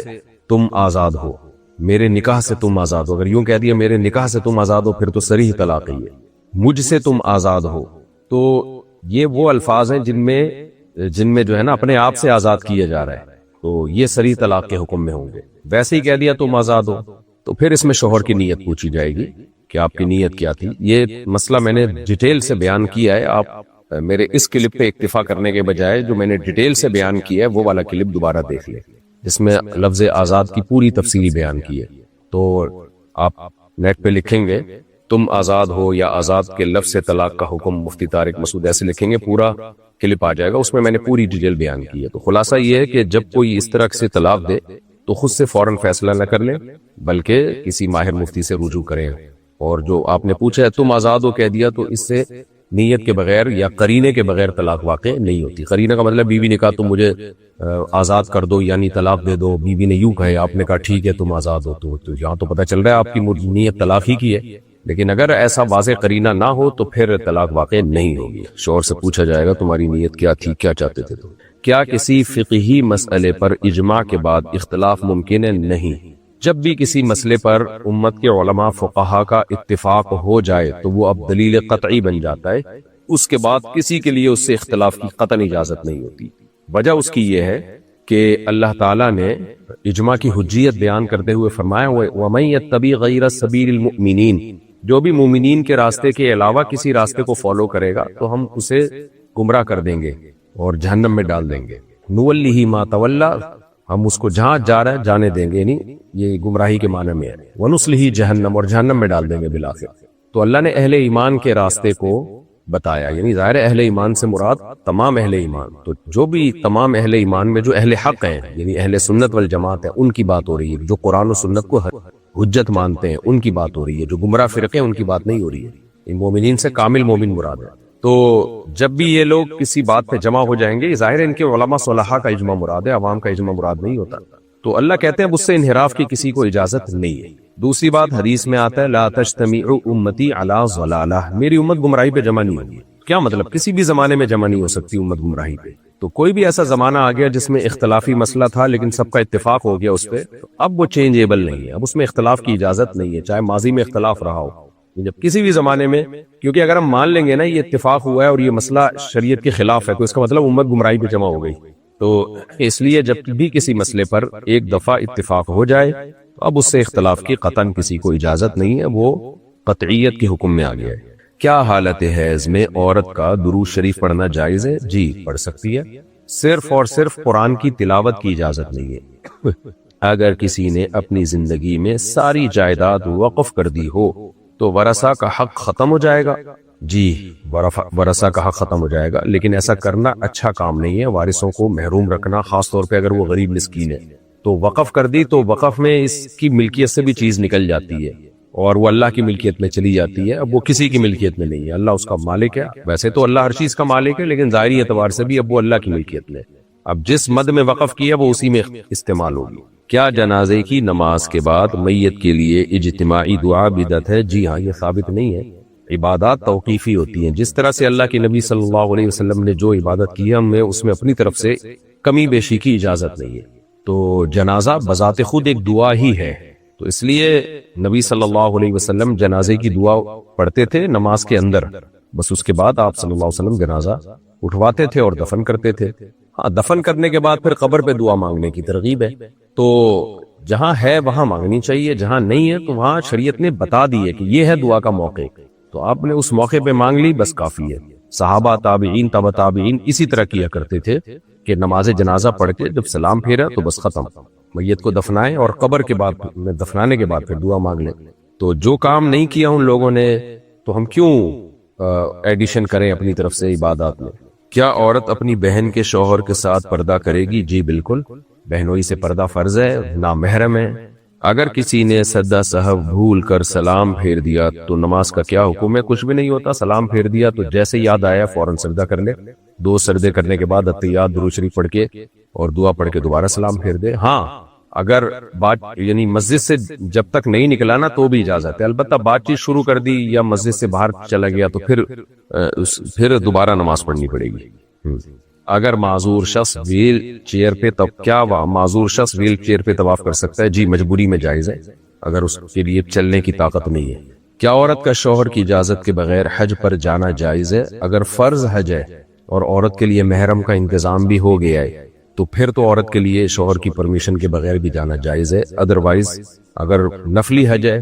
تم آزاد ہو, میرے نکاح سے تم آزاد ہو. اگر یوں کہہ دیا میرے نکاح سے تم آزاد ہو پھر تو صریح طلاق ہی ہے. مجھ سے تم آزاد ہو, تو یہ وہ الفاظ ہیں جن میں جو ہے نا اپنے آپ سے آزاد کیا جا رہا ہے, تو یہ صریح طلاق کے حکم میں ہوں گے. ویسے ہی کہہ دیا تم آزاد ہو تو پھر اس میں شوہر کی نیت پوچھی جائے گی کہ آپ کی نیت کیا تھی. یہ مسئلہ میں نے ڈیٹیل سے بیان کیا ہے, آپ میرے اس کلپ پہ اکتفا کرنے کے بجائے جو میں نے ڈیٹیل سے بیان کیا ہے وہ والا کلپ دوبارہ دیکھ لیں, جس میں لفظ آزاد کی پوری تفصیلی بیان کی ہے. تو آپ نیٹ پہ لکھیں گے تم آزاد ہو یا آزاد کے لفظ سے طلاق کا حکم مفتی طارق مسعود ایسے لکھیں گے, پورا کلپ آ جائے گا. اس میں میں نے پوری ڈیٹیل بیان کی ہے. تو خلاصہ یہ ہے کہ جب کوئی اس طرح سے طلاق دے تو خود سے فوراً فیصلہ نہ کر لیں بلکہ کسی ماہر مفتی سے رجوع کریں. اور جو آپ نے پوچھا ہے تم آزاد ہو کہہ دیا, تو اس سے نیت کے بغیر یا قرینے کے بغیر طلاق واقع نہیں ہوتی. قرینے کا مطلب بیوی نے کہا تم مجھے آزاد کر دو یعنی طلاق دے دو, بیوی نے یوں کہے آپ نے کہا ٹھیک ہے تم آزاد ہو, تو یہاں تو پتہ چل رہا ہے آپ کی نیت طلاق ہی کی ہے. لیکن اگر ایسا واضح قرینہ نہ ہو تو پھر طلاق واقع نہیں ہوگی. شوہر سے پوچھا جائے گا تمہاری نیت کیا تھی, کیا چاہتے تھے تم. کیا کسی فقہی مسئلے پر اجماع کے بعد اختلاف ممکن ہے؟ نہیں. جب بھی کسی مسئلے پر امت کے علماء فقہا کا اتفاق ہو جائے تو وہ اب دلیل قطعی بن جاتا ہے. اس کے بعد کسی کے لیے اس سے اختلاف کی قطعی اجازت نہیں ہوتی. وجہ اس کی یہ ہے کہ اللہ تعالیٰ نے اجماع کی حجیت بیان کرتے ہوئے فرمایا وَمَن يَتَّبِعْ غَيْرَ سَبِيلِ الْمُؤْمِنِينَ, جو بھی مومنین کے راستے کے علاوہ کسی راستے کو فالو کرے گا تو ہم اسے گمراہ کر دیں گے اور جہنم میں ڈال دیں گے. نولیہ ما تولا، ہم اس کو جہاں جا رہا ہے جانے دیں گے، یعنی یہ گمراہی کے معنی میں ہے. ونصلہ جہنم، اور جہنم میں ڈال دیں گے بالآخر. تو اللہ نے اہل ایمان کے راستے کو بتایا، یعنی ظاہر ہے اہل ایمان سے مراد تمام اہل ایمان. تو جو بھی تمام اہل ایمان میں جو اہل حق ہیں، یعنی اہل سنت والجماعت ہیں، ان کی بات ہو رہی ہے. جو قرآن و سنت کو حجت مانتے ہیں ان کی بات ہو رہی ہے. جو گمراہ فرقے ہیں ان کی بات نہیں ہو رہی ہے. ان مومنین سے کامل مومن مراد ہے. تو جب بھی یہ لوگ کسی بات پہ جمع ہو جائیں گے، ظاہر ہے ان کے علماء صلحاء کا اجماع مراد ہے، عوام کا اجماع مراد نہیں ہوتا. تو اللہ کہتے ہیں اب اس سے انحراف کی کسی کو اجازت نہیں ہے. دوسری بات حدیث میں آتا ہے لا تجتمع امتی علی ضلالہ، میری امت گمراہی پہ جمع نہیں ہوگی. کیا مطلب؟ کسی بھی زمانے میں جمع نہیں ہو سکتی امت گمراہی پہ. تو کوئی بھی ایسا زمانہ آ گیا جس میں اختلافی مسئلہ تھا لیکن سب کا اتفاق ہو گیا اس پہ، تو اب وہ چینجیبل نہیں ہے، اب اس میں اختلاف کی اجازت نہیں ہے، چاہے ماضی میں اختلاف رہا ہو. جب کسی بھی زمانے میں، کیونکہ اگر ہم مان لیں گے نا یہ اتفاق ہوا ہے اور یہ مسئلہ شریعت کے خلاف ہے، تو اس کا مطلب امت گمراہی پہ جمع ہو گئی. تو اس لیے جب بھی کسی مسئلے پر ایک دفعہ اتفاق ہو جائے تو اب اس سے اختلاف کی قطعاً کسی کو اجازت نہیں ہے، وہ قطعیت کے حکم میں آ گیا ہے. کیا حالت حیض میں عورت کا درود شریف پڑھنا جائز ہے؟ جی پڑھ سکتی ہے، صرف اور صرف قرآن کی تلاوت کی اجازت نہیں ہے. اگر کسی نے اپنی زندگی میں ساری جائیداد وقف کر دی ہو تو ورثہ کا حق ختم ہو جائے گا؟ جی ورثہ کا حق ختم ہو جائے گا، لیکن ایسا کرنا اچھا کام نہیں ہے. وارثوں کو محروم رکھنا، خاص طور پہ اگر وہ غریب مسکین ہے، تو وقف کر دی تو وقف میں اس کی ملکیت سے بھی چیز نکل جاتی ہے اور وہ اللہ کی ملکیت میں چلی جاتی ہے. اب وہ کسی کی ملکیت میں نہیں ہے، اللہ اس کا مالک ہے. ویسے تو اللہ ہر چیز کا مالک ہے، لیکن ظاہری اعتبار سے بھی اب وہ اللہ کی ملکیت میں. اب جس مد میں وقف کیا وہ اسی میں استعمال ہوگی. کیا جنازے کی نماز کے بعد میت کے لیے اجتماعی دعا بدعت ہے؟ جی ہاں، یہ ثابت نہیں ہے. عبادات توقیفی ہوتی ہیں. جس طرح سے اللہ کے نبی صلی اللہ علیہ وسلم نے جو عبادت کی ہمیں اس میں اپنی طرف سے کمی بیشی کی اجازت نہیں ہے. تو جنازہ بذات خود ایک دعا ہی ہے، تو اس لیے نبی صلی اللہ علیہ وسلم جنازے کی دعا پڑھتے تھے نماز کے اندر، بس اس کے بعد آپ صلی اللہ علیہ وسلم جنازہ اٹھواتے تھے اور دفن کرتے تھے. ہاں، دفن کرنے کے بعد پھر قبر پہ دعا مانگنے کی ترغیب ہے. تو جہاں ہے وہاں مانگنی چاہیے، جہاں نہیں ہے تو وہاں شریعت نے بتا دی ہے کہ یہ ہے دعا کا موقع، تو آپ نے اس موقع پہ مانگ لی، بس کافی ہے. صحابہ، تابعین، تبع تابعین اسی طرح کیا کرتے تھے کہ نماز جنازہ پڑھ کے جب سلام پھیرا تو بس ختم، میت کو دفنائیں اور قبر کے بعد دفنانے کے بعد پھر دعا مانگ لیں. تو جو کام نہیں کیا ان لوگوں نے تو ہم کیوں ایڈیشن کریں اپنی طرف سے عبادات میں. کیا عورت اپنی بہن کے شوہر کے ساتھ پردہ کرے گی؟ جی بالکل، بہنوئی سے پردہ فرض ہے، نامحرم ہے. اگر کسی نے سجدہ سہو بھول کر سلام پھیر دیا تو نماز کا کیا حکم ہے؟ کچھ بھی نہیں ہوتا. سلام پھیر دیا تو جیسے یاد آیا فوراً سجدہ کر لے، 2 سجدے کرنے کے بعد اتحیات درود شریف پڑھ کے اور دعا پڑھ کے دوبارہ سلام پھیر دے. ہاں، اگر بات یعنی مسجد سے جب تک نہیں نکلا نا تو بھی اجازت ہے. البتہ بات چیت شروع کر دی یا مسجد سے باہر چلا گیا تو پھر دوبارہ نماز پڑھنی پڑے گی. اگر معذور شخص ویل چیئر پہ معذور شخص ویل چیئر پہ طواف کر سکتا ہے؟ جی مجبوری میں جائز ہے، اگر اس کے لیے چلنے کی طاقت نہیں ہے. کیا عورت کا شوہر کی اجازت کے بغیر حج پر جانا جائز ہے؟ اگر فرض حج ہے اور عورت کے لیے محرم کا انتظام بھی ہو گیا ہے تو پھر تو عورت کے لیے شوہر کی پرمیشن کے بغیر بھی جانا جائز ہے. ادروائز اگر نفلی حج ہے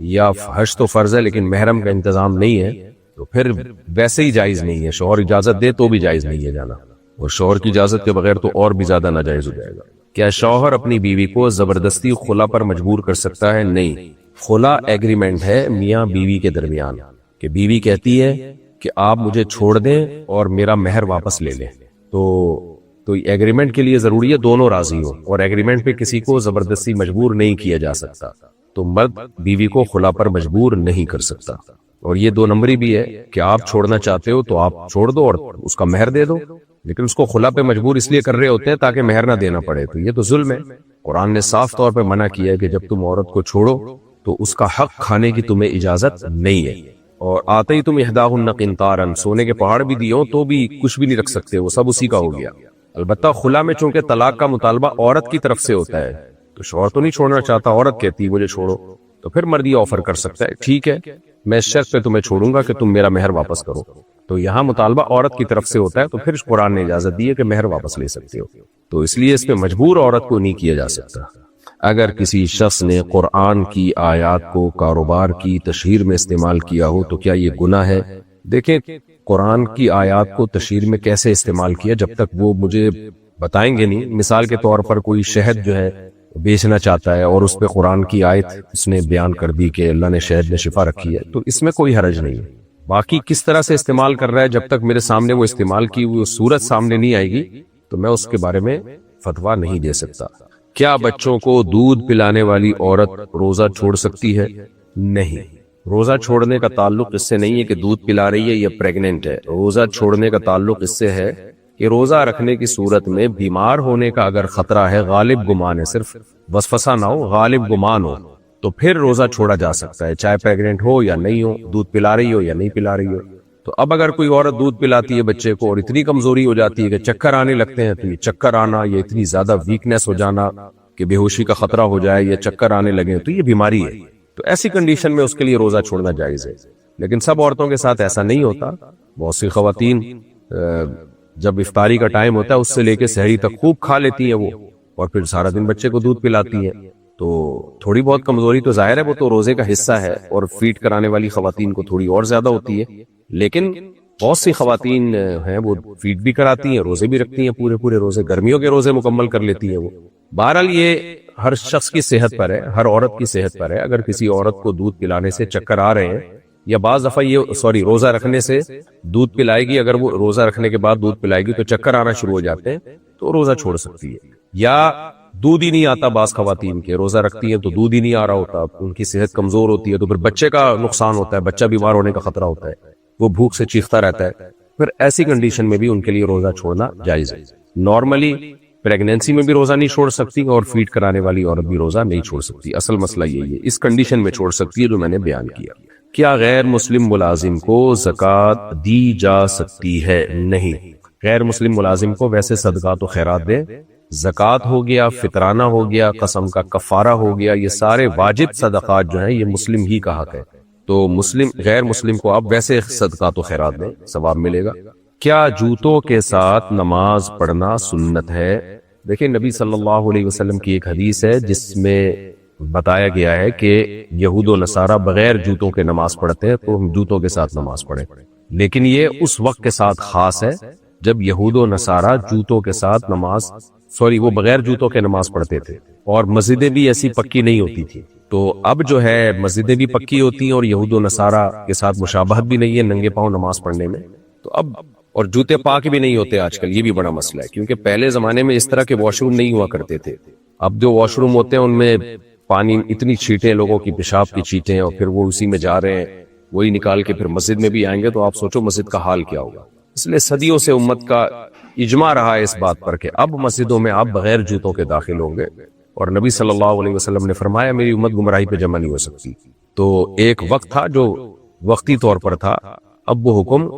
یا حج تو فرض ہے لیکن محرم کا انتظام نہیں ہے تو پھر ویسے ہی جائز نہیں ہے. شوہر اجازت دے تو بھی جائز نہیں ہے جانا، اور شوہر کی اجازت کے بغیر تو اور بھی زیادہ ناجائز ہو جائے گا. کیا شوہر اپنی بیوی کو زبردستی خلا پر مجبور کر سکتا ہے؟ نہیں. خلا ایگریمنٹ ہے میاں بیوی کے درمیان کہ بیوی کہتی ہے کہ آپ مجھے چھوڑ دیں اور میرا مہر واپس لے لیں. تو ایگریمنٹ کے لیے ضروری ہے دونوں راضی ہو، اور ایگریمنٹ پہ کسی کو زبردستی مجبور نہیں کیا جا سکتا. تو مرد بیوی کو خلا پر مجبور نہیں کر سکتا. اور یہ 2 نمبری بھی ہے کہ آپ چھوڑنا چاہتے ہو تو آپ چھوڑ دو اور اس کا مہر دے دو، لیکن اس کو خلا پہ مجبور اس لیے کر رہے ہوتے ہیں تاکہ مہر نہ دینا پڑے. تو یہ تو ظلم ہے. قرآن نے صاف طور پہ منع کیا ہے کہ جب تم عورت کو چھوڑو تو اس کا حق کھانے کی تمہیں اجازت نہیں ہے. اور آتے ہی تم احداہن قنطارا، سونے کے پہاڑ بھی دیو تو بھی کچھ بھی نہیں رکھ سکتے، وہ سب اسی کا ہو گیا. البتہ خلا میں چونکہ طلاق کا مطالبہ عورت کی طرف سے ہوتا ہے تو شوہر تو نہیں چھوڑنا چاہتا، عورت کہتی مجھے چھوڑو، تو پھر مرد یہ آفر کر سکتا ہے ٹھیک ہے میں اس شرط پہ تمہیں چھوڑوں گا کہ تم میرا مہر واپس کرو. تو یہاں مطالبہ عورت کی طرف سے ہوتا ہے تو پھر قرآن نے اجازت دی ہے کہ مہر واپس لے سکتے ہو. تو اس لیے اس پہ مجبور عورت کو نہیں کیا جا سکتا. اگر کسی شخص نے قرآن کی آیات کو کاروبار کی تشہیر میں استعمال کیا ہو تو کیا یہ گناہ ہے؟ دیکھیں قرآن کی آیات کو تشہیر میں کیسے استعمال کیا، جب تک وہ مجھے بتائیں گے نہیں. مثال کے طور پر کوئی شہد جو ہے بیچنا چاہتا ہے اور اس پہ قرآن کی آیت اس نے بیان کر دی کہ اللہ نے شہد میں شفا رکھی ہے، تو اس میں کوئی حرج نہیں ہے. باقی کس طرح سے استعمال کر رہا ہے، جب تک میرے سامنے وہ استعمال کی ہوئی صورت سامنے نہیں آئے گی تو میں اس کے بارے میں فتویٰ نہیں دے سکتا. کیا بچوں کو دودھ پلانے والی عورت روزہ چھوڑ سکتی ہے؟ نہیں. روزہ چھوڑنے کا تعلق اس سے نہیں ہے کہ دودھ پلا رہی ہے یا پریگننٹ ہے. روزہ چھوڑنے کا تعلق اس سے ہے کہ روزہ رکھنے کی صورت میں بیمار ہونے کا اگر خطرہ ہے، غالب گمان ہے، صرف وسوسہ نہ ہو، غالب گمان ہو، تو پھر روزہ چھوڑا جا سکتا ہے، چاہے پریگننٹ ہو یا نہیں ہو، دودھ پلا رہی ہو یا نہیں پلا رہی ہو. تو اب اگر کوئی عورت دودھ پلاتی ہے بچے کو اور اتنی کمزوری ہو جاتی ہے کہ چکر آنے لگتے ہیں، تو یہ چکر آنا یا اتنی زیادہ ویکنیس ہو جانا کہ بے ہوشی کا خطرہ ہو جائے یا چکر آنے لگے تو یہ بیماری ہے. تو ایسی کنڈیشن میں اس کے لیے روزہ چھوڑنا جائز ہے. لیکن سب عورتوں کے ساتھ ایسا نہیں ہوتا. بہت سی خواتین جب افطاری کا ٹائم ہوتا ہے اس سے لے کے سحری تک خوب کھا لیتی ہیں وہ، اور پھر سارا دن بچے کو دودھ پلاتی ہیں. تو تھوڑی بہت کمزوری تو ظاہر ہے، وہ تو روزے کا حصہ ہے، اور فیڈ کرانے والی خواتین کو تھوڑی اور زیادہ ہوتی ہے. لیکن بہت سی خواتین ہیں وہ فیڈ بھی کراتی ہیں، روزے بھی رکھتی ہیں، پورے روزے، گرمیوں کے روزے مکمل کر لیتی ہیں وہ. بہرحال یہ ہر شخص کی صحت پر ہے، ہر عورت کی صحت پر ہے. اگر کسی عورت کو دودھ پلانے سے چکر آ رہے ہیں، یا بعض دفعہ یہ روزہ رکھنے سے دودھ پلائے گی، اگر وہ روزہ رکھنے کے بعد دودھ پلائے گی تو چکر آنا شروع ہو جاتے ہیں تو روزہ چھوڑ سکتی ہے. یا دودھ ہی نہیں آتا بعض خواتین کے، روزہ رکھتی ہیں تو دودھ ہی نہیں آ رہا ہوتا، ان کی صحت کمزور ہوتی ہے، تو پھر بچے کا نقصان ہوتا ہے، بچہ بیمار ہونے کا خطرہ ہوتا ہے، وہ بھوک سے چیختا رہتا ہے. پھر ایسی کنڈیشن میں بھی ان کے لیے روزہ چھوڑنا جائز ہے. نارملی پریگنینسی میں بھی روزہ نہیں چھوڑ سکتی، اور فیڈ کرانے والی عورت بھی روزہ نہیں چھوڑ سکتی. اصل مسئلہ یہی ہے، اس کنڈیشن میں چھوڑ سکتی ہے جو میں نے بیان کیا. کیا غیر مسلم ملازم کو زکوٰۃ دی جا سکتی ہے؟ نہیں. غیر مسلم ملازم کو ویسے صدقات و خیرات دے، زکوٰۃ ہو گیا، فطرانہ ہو گیا، قسم کا کفارہ ہو گیا، یہ سارے واجب صدقات جو ہیں یہ مسلم ہی کا حق ہے. تو غیر مسلم کو آپ ویسے صدقات و خیرات دیں، ثواب ملے گا. کیا جوتوں کے ساتھ نماز پڑھنا سنت ہے؟ دیکھیں نبی صلی اللہ علیہ وسلم کی ایک حدیث ہے جس میں بتایا گیا ہے کہ یہود و نصارہ بغیر جوتوں کے نماز پڑھتے ہیں، تو ہم جوتوں کے ساتھ نماز پڑھیں. لیکن یہ اس وقت کے ساتھ خاص ہے جب یہود و نصارہ جوتوں کے ساتھ وہ بغیر جوتوں کے نماز پڑھتے تھے، اور مسجدیں بھی ایسی پکی نہیں ہوتی تھی. تو اب جو ہے مسجدیں بھی پکی ہوتی ہیں اور یہود و نصارہ کے ساتھ مشابہت بھی نہیں ہے ننگے پاؤں نماز پڑھنے میں. تو اب اور جوتے پاک بھی نہیں ہوتے آج کل، یہ بھی بڑا مسئلہ ہے، کیونکہ پہلے زمانے میں اس طرح کے واش روم نہیں ہوا کرتے تھے. اب جو واش روم ہوتے ہیں ان میں پانی، اتنی چیٹیں، لوگوں کی پیشاب کی چیٹیں، اور پھر وہ اسی میں جا رہے ہیں، وہی نکال کے پھر مسجد میں بھی آئیں گے، تو آپ سوچو مسجد کا حال کیا ہوگا. اس لیے صدیوں سے امت کا اجماع رہا ہے اس بات پر کہ اب مسجدوں میں آپ بغیر جوتوں کے داخل ہوں گے. اور نبی صلی اللہ علیہ وسلم نے فرمایا میری امت گمراہی پہ جمع نہیں ہو سکتی. تو ایک وقت تھا جو وقتی طور پر تھا، اب وہ حکم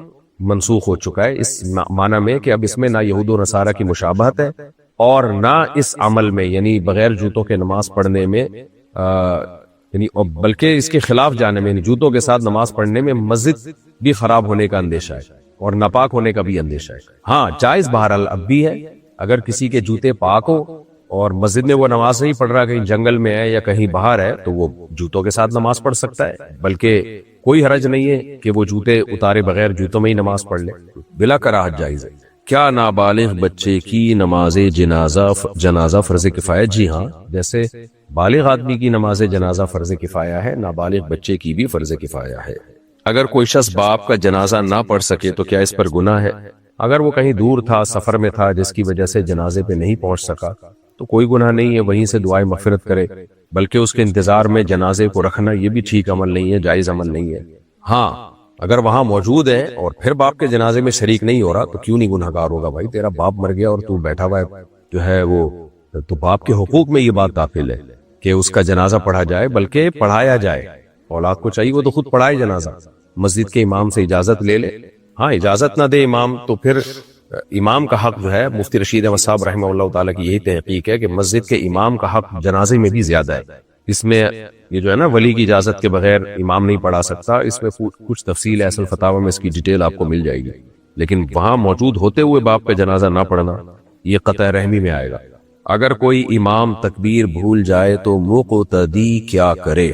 منسوخ ہو چکا ہے، اس معنی میں کہ اب اس میں نہ یہود و نصارہ کی مشابہت ہے، اور نہ اس عمل میں یعنی بغیر جوتوں کے نماز پڑھنے میں یعنی بلکہ اس کے خلاف جانے میں، یعنی جوتوں کے ساتھ نماز پڑھنے میں مسجد بھی خراب ہونے کا اندیشہ ہے اور ناپاک ہونے کا بھی اندیشہ ہے. ہاں جائز بہرحال اب بھی ہے، اگر کسی کے جوتے پاک ہو اور مسجد میں وہ نماز نہیں پڑھ رہا، کہیں جنگل میں ہے یا کہیں باہر ہے، تو وہ جوتوں کے ساتھ نماز پڑھ سکتا ہے. بلکہ کوئی حرج نہیں ہے کہ وہ جوتے اتارے بغیر جوتوں میں ہی نماز پڑھ لے، بلا کراہت جائز ہے. کیا نابالغ بچے کی نماز جنازہ فرض کفایہ؟ جی ہاں، جیسے بالغ آدمی کی نماز جنازہ فرض کفایہ ہے، نابالغ بچے کی بھی فرض کفایہ ہے. اگر کوئی شخص باپ کا جنازہ نہ پڑھ سکے تو کیا اس پر گناہ ہے؟ اگر وہ کہیں دور تھا، سفر میں تھا، جس کی وجہ سے جنازے پہ نہیں پہنچ سکا تو کوئی گناہ نہیں ہے، وہیں سے دعائے مغفرت کرے. بلکہ اس کے انتظار میں جنازے کو رکھنا یہ بھی ٹھیک عمل نہیں ہے، جائز عمل نہیں ہے. ہاں اگر وہاں موجود ہے اور پھر باپ کے جنازے میں شریک نہیں ہو رہا تو کیوں نہیں گناہگار ہوگا؟ بھائی تیرا باپ مر گیا اور تو بیٹھا ہوا ہے جو ہے وہ، تو باپ کے حقوق میں یہ بات داخل ہے کہ اس کا جنازہ پڑھا جائے، بلکہ پڑھایا جائے. اولاد کو چاہیے وہ تو خود پڑھائے جنازہ، مسجد کے امام سے اجازت لے لے. ہاں اجازت نہ دے امام تو پھر امام کا حق جو ہے، مفتی رشید احمد صاحب رحمہ اللہ تعالیٰ کی یہی تحقیق ہے کہ مسجد کے امام کا حق جنازے میں بھی زیادہ ہے. اس میں یہ جو ہے نا ولی کی اجازت کے بغیر امام نہیں پڑھا سکتا، اس میں کچھ تفصیل ایسل فتاوی میں اس کی ڈیٹیل آپ کو مل جائے گی. لیکن وہاں موجود ہوتے ہوئے باپ کا جنازہ نہ پڑھنا یہ قطع رحمی میں آئے گا. اگر کوئی امام تکبیر بھول جائے تو مقتدی کیا کرے؟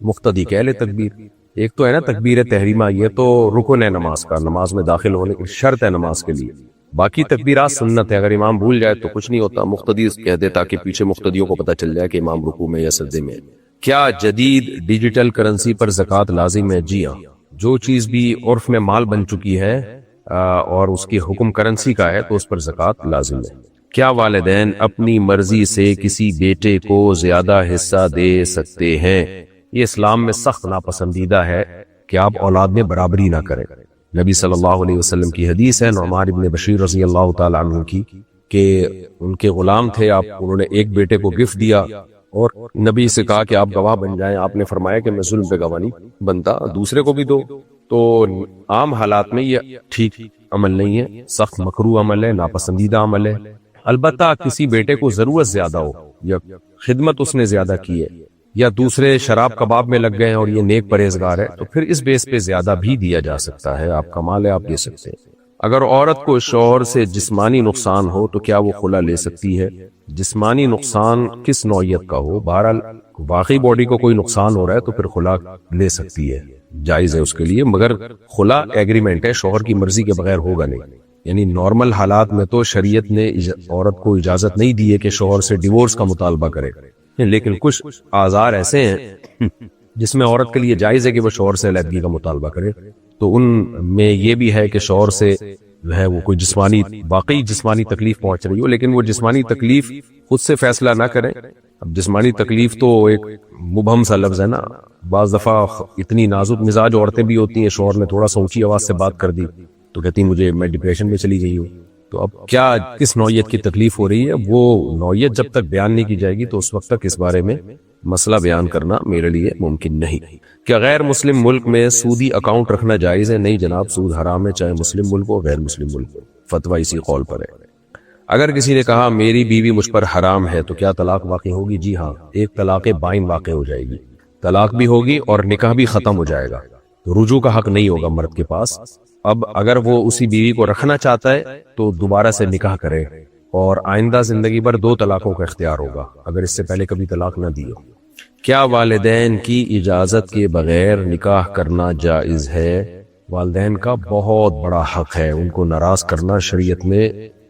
مقتدی کہہ لے تکبیر، ایک تو ہے نا تکبیر تحریمہ، یہ تو رکن ہے نماز کا، نماز میں داخل ہونے کی شرط ہے نماز کے لیے. باقی تکبیرات سنت ہے، اگر امام بھول جائے تو کچھ نہیں ہوتا، مقتدی کہہ دے تاکہ پیچھے مقتدیوں کو پتہ چل جائے کہ امام رکوع میں یا سجدے میں. کیا جدید ڈیجیٹل کرنسی پر زکوٰۃ لازم ہے؟ جی ہاں، جو چیز بھی عرف میں مال بن چکی ہے اور اس کی حکم کرنسی کا ہے تو اس پر زکوٰۃ لازم ہے. کیا والدین اپنی مرضی سے کسی بیٹے کو زیادہ حصہ دے سکتے ہیں؟ یہ اسلام میں سخت ناپسندیدہ ہے کہ آپ اولاد میں برابری نہ کریں. نبی صلی اللہ علیہ وسلم کی حدیث ہے نعمان ابن بشیر رضی اللہ تعالیٰ عنہ کی کہ ان کے غلام تھے، انہوں نے ایک بیٹے کو گفٹ دیا اور نبی سے کہا کہ آپ گواہ بن جائیں. آپ نے فرمایا کہ میں ظلم پہ گواہ نہیں بنتا، دوسرے کو بھی دو. تو عام حالات میں یہ ٹھیک عمل نہیں ہے، سخت مکروہ عمل ہے، ناپسندیدہ عمل ہے. البتہ کسی بیٹے کو ضرورت زیادہ ہو یا خدمت اس نے زیادہ کی ہے یا دوسرے شراب کباب میں لگ گئے ہیں اور یہ نیک پرہیزگار ہے تو پھر اس بیس پہ زیادہ بھی دیا جا سکتا ہے. آپ کا مال ہے، آپ دے سکتے ہیں. اگر عورت کو شوہر سے جسمانی نقصان ہو تو کیا وہ خلا لے سکتی ہے؟ جسمانی نقصان کس نوعیت کا ہو، بہرحال واقعی باڈی کو کوئی نقصان ہو رہا ہے تو پھر خلا لے سکتی ہے، جائز ہے اس کے لیے، مگر خلا ایگریمنٹ ہے، شوہر کی مرضی کے بغیر ہوگا نہیں. یعنی نارمل حالات میں تو شریعت نے عورت کو اجازت نہیں دی ہے کہ شوہر سے ڈیورس کا مطالبہ کرے، لیکن کچھ آزار ایسے ہیں جس میں عورت کے لیے جائز ہے کہ وہ شوہر سے علیحدگی کا مطالبہ کرے. تو ان میں یہ بھی ہے کہ شوہر سے جو ہے وہ کوئی جسمانی واقعی جسمانی تکلیف پہنچ رہی ہو، لیکن وہ جسمانی تکلیف خود سے فیصلہ نہ کریں. اب جسمانی تکلیف تو ایک مبہم سا لفظ ہے نا، بعض دفعہ اتنی نازک مزاج عورتیں بھی ہوتی ہیں، شوہر نے تھوڑا سا اونچی آواز سے بات کر دی تو کہتی مجھے میں ڈپریشن میں چلی گئی ہوں. تو اب کیا کس نوعیت کی تکلیف ہو رہی ہے وہ نوعیت جب تک بیان نہیں کی جائے گی تو اس وقت تک اس بارے میں مسئلہ بیان کرنا میرے لیے ممکن نہیں. کیا غیر مسلم ملک میں سودی اکاؤنٹ رکھنا جائز ہے؟ نہیں جناب، سود حرام ہے، چاہے مسلم ملک ہو غیر مسلم ملک ہو. فتویٰ اسی قول پر ہے. اگر کسی نے کہا میری بیوی مجھ پر حرام ہے تو کیا طلاق واقع ہوگی؟ جی ہاں، ایک طلاق بائن واقع ہو جائے گی، طلاق بھی ہوگی اور نکاح بھی ختم ہو جائے گا، تو رجوع کا حق نہیں ہوگا مرد کے پاس. اب اگر وہ اسی بیوی کو رکھنا چاہتا ہے تو دوبارہ سے نکاح کرے اور آئندہ زندگی بھر 2 طلاقوں کا اختیار ہوگا اگر اس سے پہلے کبھی طلاق نہ دی ہو. کیا والدین کی اجازت کے بغیر نکاح کرنا جائز ہے؟ والدین کا بہت بڑا حق ہے، ان کو ناراض کرنا شریعت میں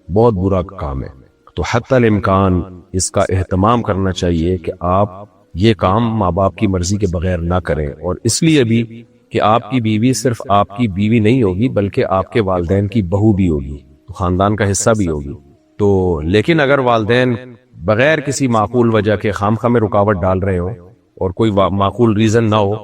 بہت برا کام ہے. تو حتی الامکان اس کا اہتمام کرنا چاہیے کہ آپ یہ کام ماں باپ کی مرضی کے بغیر نہ کریں، اور اس لیے بھی کہ آپ کی بیوی صرف آپ کی بیوی نہیں ہوگی بلکہ آپ کے والدین کی بہو بھی ہوگی، تو خاندان کا حصہ بھی ہوگی. تو لیکن اگر والدین بغیر کسی معقول وجہ کے خامخواہ میں رکاوٹ ڈال رہے ہو اور کوئی معقول ریزن نہ ہو،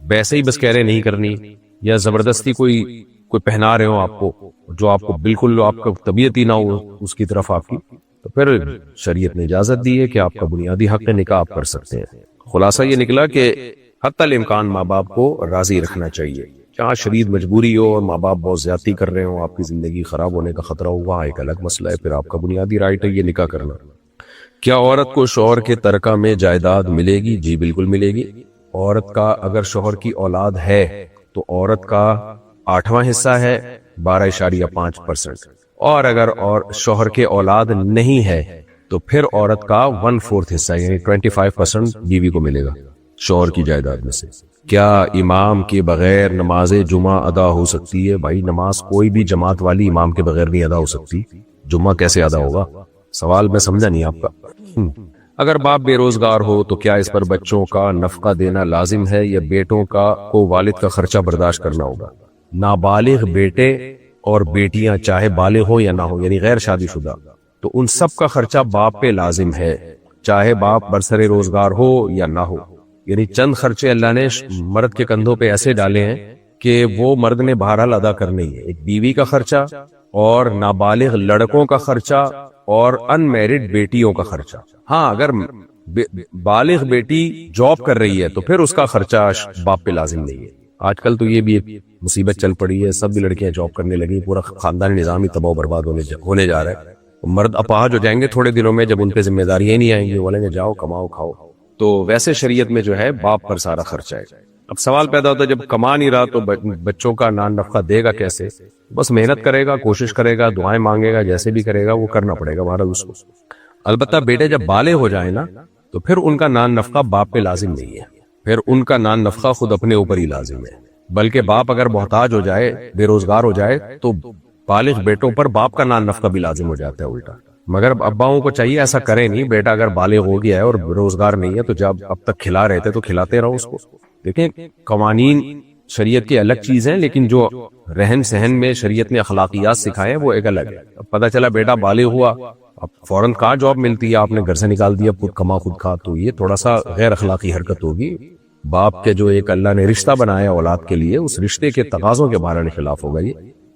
ویسے ہی بس کہہ رہے نہیں کرنی یا زبردستی کوئی پہنا رہے ہو آپ کو جو آپ کو بالکل آپ کا طبیعت ہی نہ ہو اس کی طرف آپ کی، تو پھر شریعت نے اجازت دی ہے کہ آپ کا بنیادی حق نکاح آپ کر سکتے ہیں. خلاصہ یہ نکلا کہ حتی الامکان ماں باپ کو راضی رکھنا چاہیے. جہاں شدید مجبوری ہو اور ماں باپ بہت زیادتی کر رہے ہوں، آپ کی زندگی خراب ہونے کا خطرہ ہو، وہاں ایک الگ مسئلہ ہے، پھر آپ کا بنیادی رائٹ ہے یہ نکاح کرنا. کیا عورت کو شوہر کے ترکہ میں جائیداد ملے گی؟ جی بالکل ملے گی. عورت کا اگر شوہر کی اولاد ہے تو عورت کا 8واں حصہ ہے 12.5%، اور اگر شوہر کے اولاد نہیں ہے تو پھر عورت کا 1/4 حصہ یعنی 25% بیوی کو ملے گا شوہر کی جائیداد میں سے. کیا امام کے بغیر نماز جمعہ ادا ہو سکتی ہے؟ بھائی نماز کوئی بھی جماعت والی امام کے بغیر نہیں ادا ہو سکتی. جمعہ کیسے ادا ہوگا؟ سوال میں سمجھا نہیں آپ کا. اگر باپ بے روزگار ہو تو کیا اس پر بچوں کا نفقہ دینا لازم ہے یا بیٹوں کو والد کا خرچہ برداشت کرنا ہوگا؟ نابالغ بیٹے اور بیٹیاں چاہے بالغ ہو یا نہ ہو یعنی غیر شادی شدہ، تو ان سب کا خرچہ باپ پہ لازم ہے، چاہے باپ برسر روزگار ہو یا نہ ہو. یعنی چند خرچے اللہ نے مرد کے کندھوں پہ ایسے ڈالے ہیں کہ وہ مرد نے بہرحال ادا کرنے ہی ہے. ایک بیوی کا خرچہ اور نابالغ لڑکوں کا خرچہ اور ان میرڈ بیٹیوں کا خرچہ. ہاں اگر بالغ بیٹی جاب کر رہی ہے تو پھر اس کا خرچہ باپ پہ لازم نہیں ہے. آج کل تو یہ بھی ایک مصیبت چل پڑی ہے، سب بھی لڑکیاں جاب کرنے لگی، پورا خاندانی نظام ہی تباہ و برباد ہونے جا رہا ہے. مرد اپاہج ہو جائیں گے تھوڑے دنوں میں جب ان پہ ذمہ داریاں نہیں آئیں گی، بولیں گے جاؤ کماؤ کھاؤ. تو ویسے شریعت میں جو ہے باپ پر سارا خرچہ ہے. اب سوال پیدا ہوتا ہے جب کما نہیں رہا تو بچوں کا نان نفقہ دے گا کیسے؟ بس محنت کرے گا، کوشش کرے گا، دعائیں مانگے گا، جیسے بھی کرے گا وہ کرنا پڑے گا مہاراج اس کو. البتہ بیٹے جب بالغ ہو جائیں نا تو پھر ان کا نان نفقہ باپ پہ لازم نہیں ہے. پھر ان کا نان نفقہ خود اپنے اوپر ہی لازم ہے، بلکہ باپ اگر محتاج ہو جائے، بے روزگار ہو جائے، تو بالغ بیٹوں پر باپ کا نان نفقہ بھی لازم ہو جاتا ہے الٹا۔ مگر اباؤں کو چاہیے ایسا کرے نہیں، بیٹا اگر بالغ ہو گیا ہے اور روزگار نہیں ہے تو جب اب تک کھلا رہے تھے تو کھلاتے رہو اس کو۔ دیکھیں قوانین شریعت کی الگ چیز ہیں، لیکن جو رہن سہن میں شریعت نے اخلاقیات سکھائے ہیں وہ ایک الگ ہے۔ اب پتہ چلا بیٹا بالغ ہوا، اب فوراً کہاں جاب ملتی ہے، آپ نے گھر سے نکال دیا، خود کما خود کھا، تو یہ تھوڑا سا غیر اخلاقی حرکت ہوگی۔ باپ کے جو ایک اللہ نے رشتہ بنایا اولاد کے لیے، اس رشتے کے تقاضوں کے بارے میں خلاف ہوگا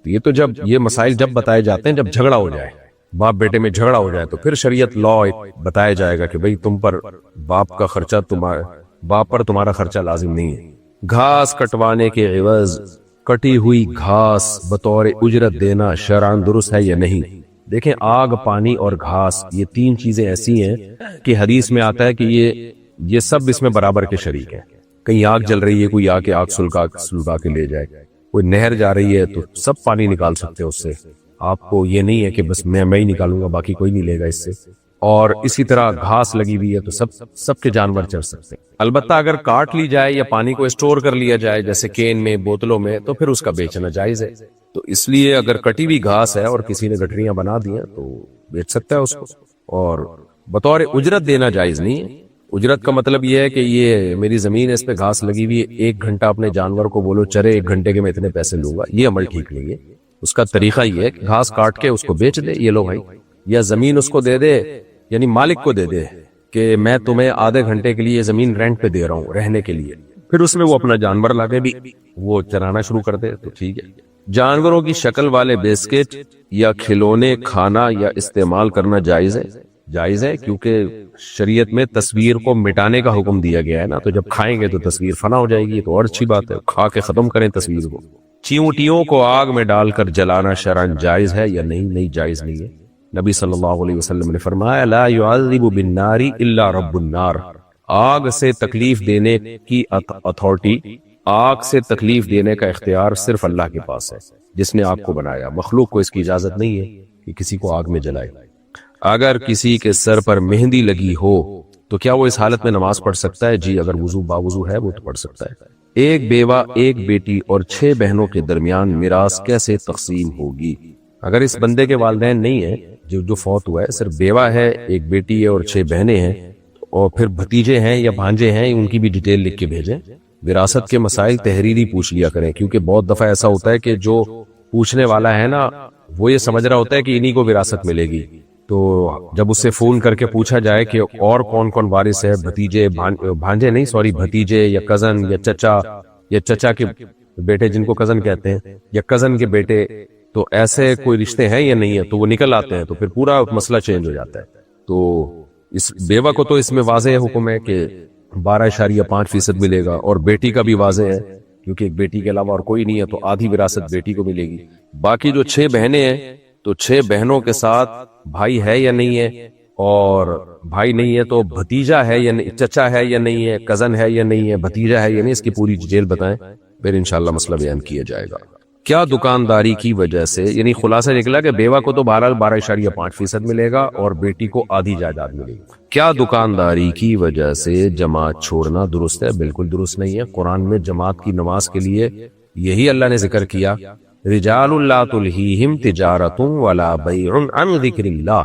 یہ تو جب یہ مسائل جب بتائے جاتے ہیں جب جھگڑا ہو جائے، باپ بیٹے میں جھگڑا ہو جائے، تو پھر شریعت لا بتایا جائے گا کہ بھئی تم پر باپ کا خرچہ باپ پر تمہارا خرچہ لازم نہیں ہے۔ گھاس کٹوانے کے عوض کٹی ہوئی گھاس بطور اجرت دینا شرعاً درست ہے یا نہیں؟ دیکھیں آگ، پانی اور گھاس، یہ تین چیزیں ایسی ہیں کہ حدیث میں آتا ہے کہ یہ سب اس میں برابر کے شریک ہیں۔ کہیں آگ جل رہی ہے، کوئی آ کے آگ سلگا کے لے جائے، کوئی نہر جا رہی ہے تو سب پانی نکال سکتے اس سے، آپ کو یہ نہیں ہے کہ بس میں ہی نکالوں گا باقی کوئی نہیں لے گا اس سے۔ اور اسی طرح گھاس لگی ہوئی ہے تو سب کے جانور چر سکتے ہیں، البتہ اگر کاٹ لی جائے یا پانی کو اسٹور کر لیا جائے جیسے کین میں، بوتلوں میں، تو پھر اس کا بیچنا جائز ہے۔ تو اس لیے اگر کٹی ہوئی گھاس ہے اور کسی نے گٹریاں بنا دی ہیں تو بیچ سکتا ہے اس کو، اور بطور اجرت دینا جائز نہیں ہے۔ اجرت کا مطلب یہ ہے کہ یہ میری زمین ہے، اس پہ گھاس لگی ہوئی ہے، 1 گھنٹہ اپنے جانور کو بولو چرے، 1 گھنٹے کے میں اتنے پیسے لوں گا، یہ عمل ٹھیک نہیں ہے۔ اس کا طریقہ یہ ہے کہ گھاس کاٹ کے اس کو بیچ دے، یہ لو بھائی، یا زمین اس کو دے دے، یعنی مالک کو دے دے کہ میں تمہیں آدھے گھنٹے کے لیے زمین رینٹ پہ دے رہا ہوں رہنے کے لیے، پھر اس میں وہ اپنا جانور لا کے بھی وہ چرانا شروع کر دے تو ٹھیک ہے۔ جانوروں کی شکل والے بسکٹ یا کھلونے کھانا یا استعمال کرنا جائز ہے کیونکہ شریعت میں تصویر کو مٹانے کا حکم دیا گیا ہے نا، تو جب کھائیں گے تو تصویر فنا ہو جائے گی، تو اور اچھی بات ہے، کھا کے ختم کریں تصویر کو۔ چیونٹیوں کو آگ میں ڈال کر جلانا شرعاً جائز ہے یا نہیں؟ نہیں جائز نہیں ہے۔ نبی صلی اللہ علیہ وسلم نے فرمایا لا يعذب بالنار الا رب النار، آگ سے تکلیف دینے کی اتھارٹی، آگ سے تکلیف دینے کا اختیار صرف اللہ کے پاس ہے جس نے آگ کو بنایا، مخلوق کو اس کی اجازت نہیں ہے کہ کسی کو آگ میں جلائے۔ اگر کسی کے سر پر مہندی لگی ہو تو کیا وہ اس حالت میں نماز پڑھ سکتا ہے؟ جی، اگر وضو باوضو ہے وہ تو پڑھ سکتا ہے۔ ایک بیوہ، ایک بیٹی اور 6 بہنوں کے درمیان میراث کیسے تقسیم ہوگی؟ اگر اس بندے کے والدین نہیں ہیں، جو فوت ہوا ہے، صرف بیوہ ہے، ایک بیٹی ہے اور 6 بہنیں ہیں، اور پھر بھتیجے ہیں یا بھانجے ہیں، ان کی بھی ڈیٹیل لکھ کے بھیجیں۔ وراثت کے مسائل تحریری پوچھ لیا کریں، کیونکہ بہت دفعہ ایسا ہوتا ہے کہ جو پوچھنے والا ہے نا وہ یہ سمجھ رہا ہوتا ہے کہ انہی کو وراثت ملے گی، تو جب اس سے فون کر کے پوچھا جائے کہ اور کون کون وارث ہے، بھتیجے، بھانجے نہیں سوری بھتیجے یا کزن یا چچا یا چچا کے بیٹے جن کو کزن کہتے ہیں، یا کزن کے بیٹے، تو ایسے کوئی رشتے ہیں یا نہیں ہے، تو وہ نکل آتے ہیں، تو پھر پورا مسئلہ چینج ہو جاتا ہے۔ تو اس بیوہ کو تو اس میں واضح حکم ہے کہ 12.5% ملے گا، اور بیٹی کا بھی واضح ہے کیونکہ ایک بیٹی کے علاوہ اور کوئی نہیں ہے، تو آدھی وراثت بیٹی کو ملے گی۔ باقی جو 6 بہنیں ہیں تو 6 بہنوں کے ساتھ بھائی ہے یا نہیں ہے، اور بھائی نہیں ہے تو بھتیجا ہے یا نہیں، چچا ہے یا نہیں ہے، کزن ہے یا نہیں ہے، بھتیجا ہے یا نہیں، اس کی پوری ڈیٹیل بتائیں، پھر انشاءاللہ مسئلہ بیان کیا جائے گا۔ کیا دکانداری کی وجہ سے، یعنی خلاصہ نکلا کہ بیوہ کو تو بہرحال 12.5% ملے گا اور بیٹی کو آدھی جائیداد ملے گی۔ کیا دکانداری کی وجہ سے جماعت چھوڑنا درست ہے؟ بالکل درست نہیں ہے۔ قرآن میں جماعت کی نماز کے لیے یہی اللہ نے ذکر کیا، رجال لا تلہیہم تجارت ولا بیع عن ذکر اللہ،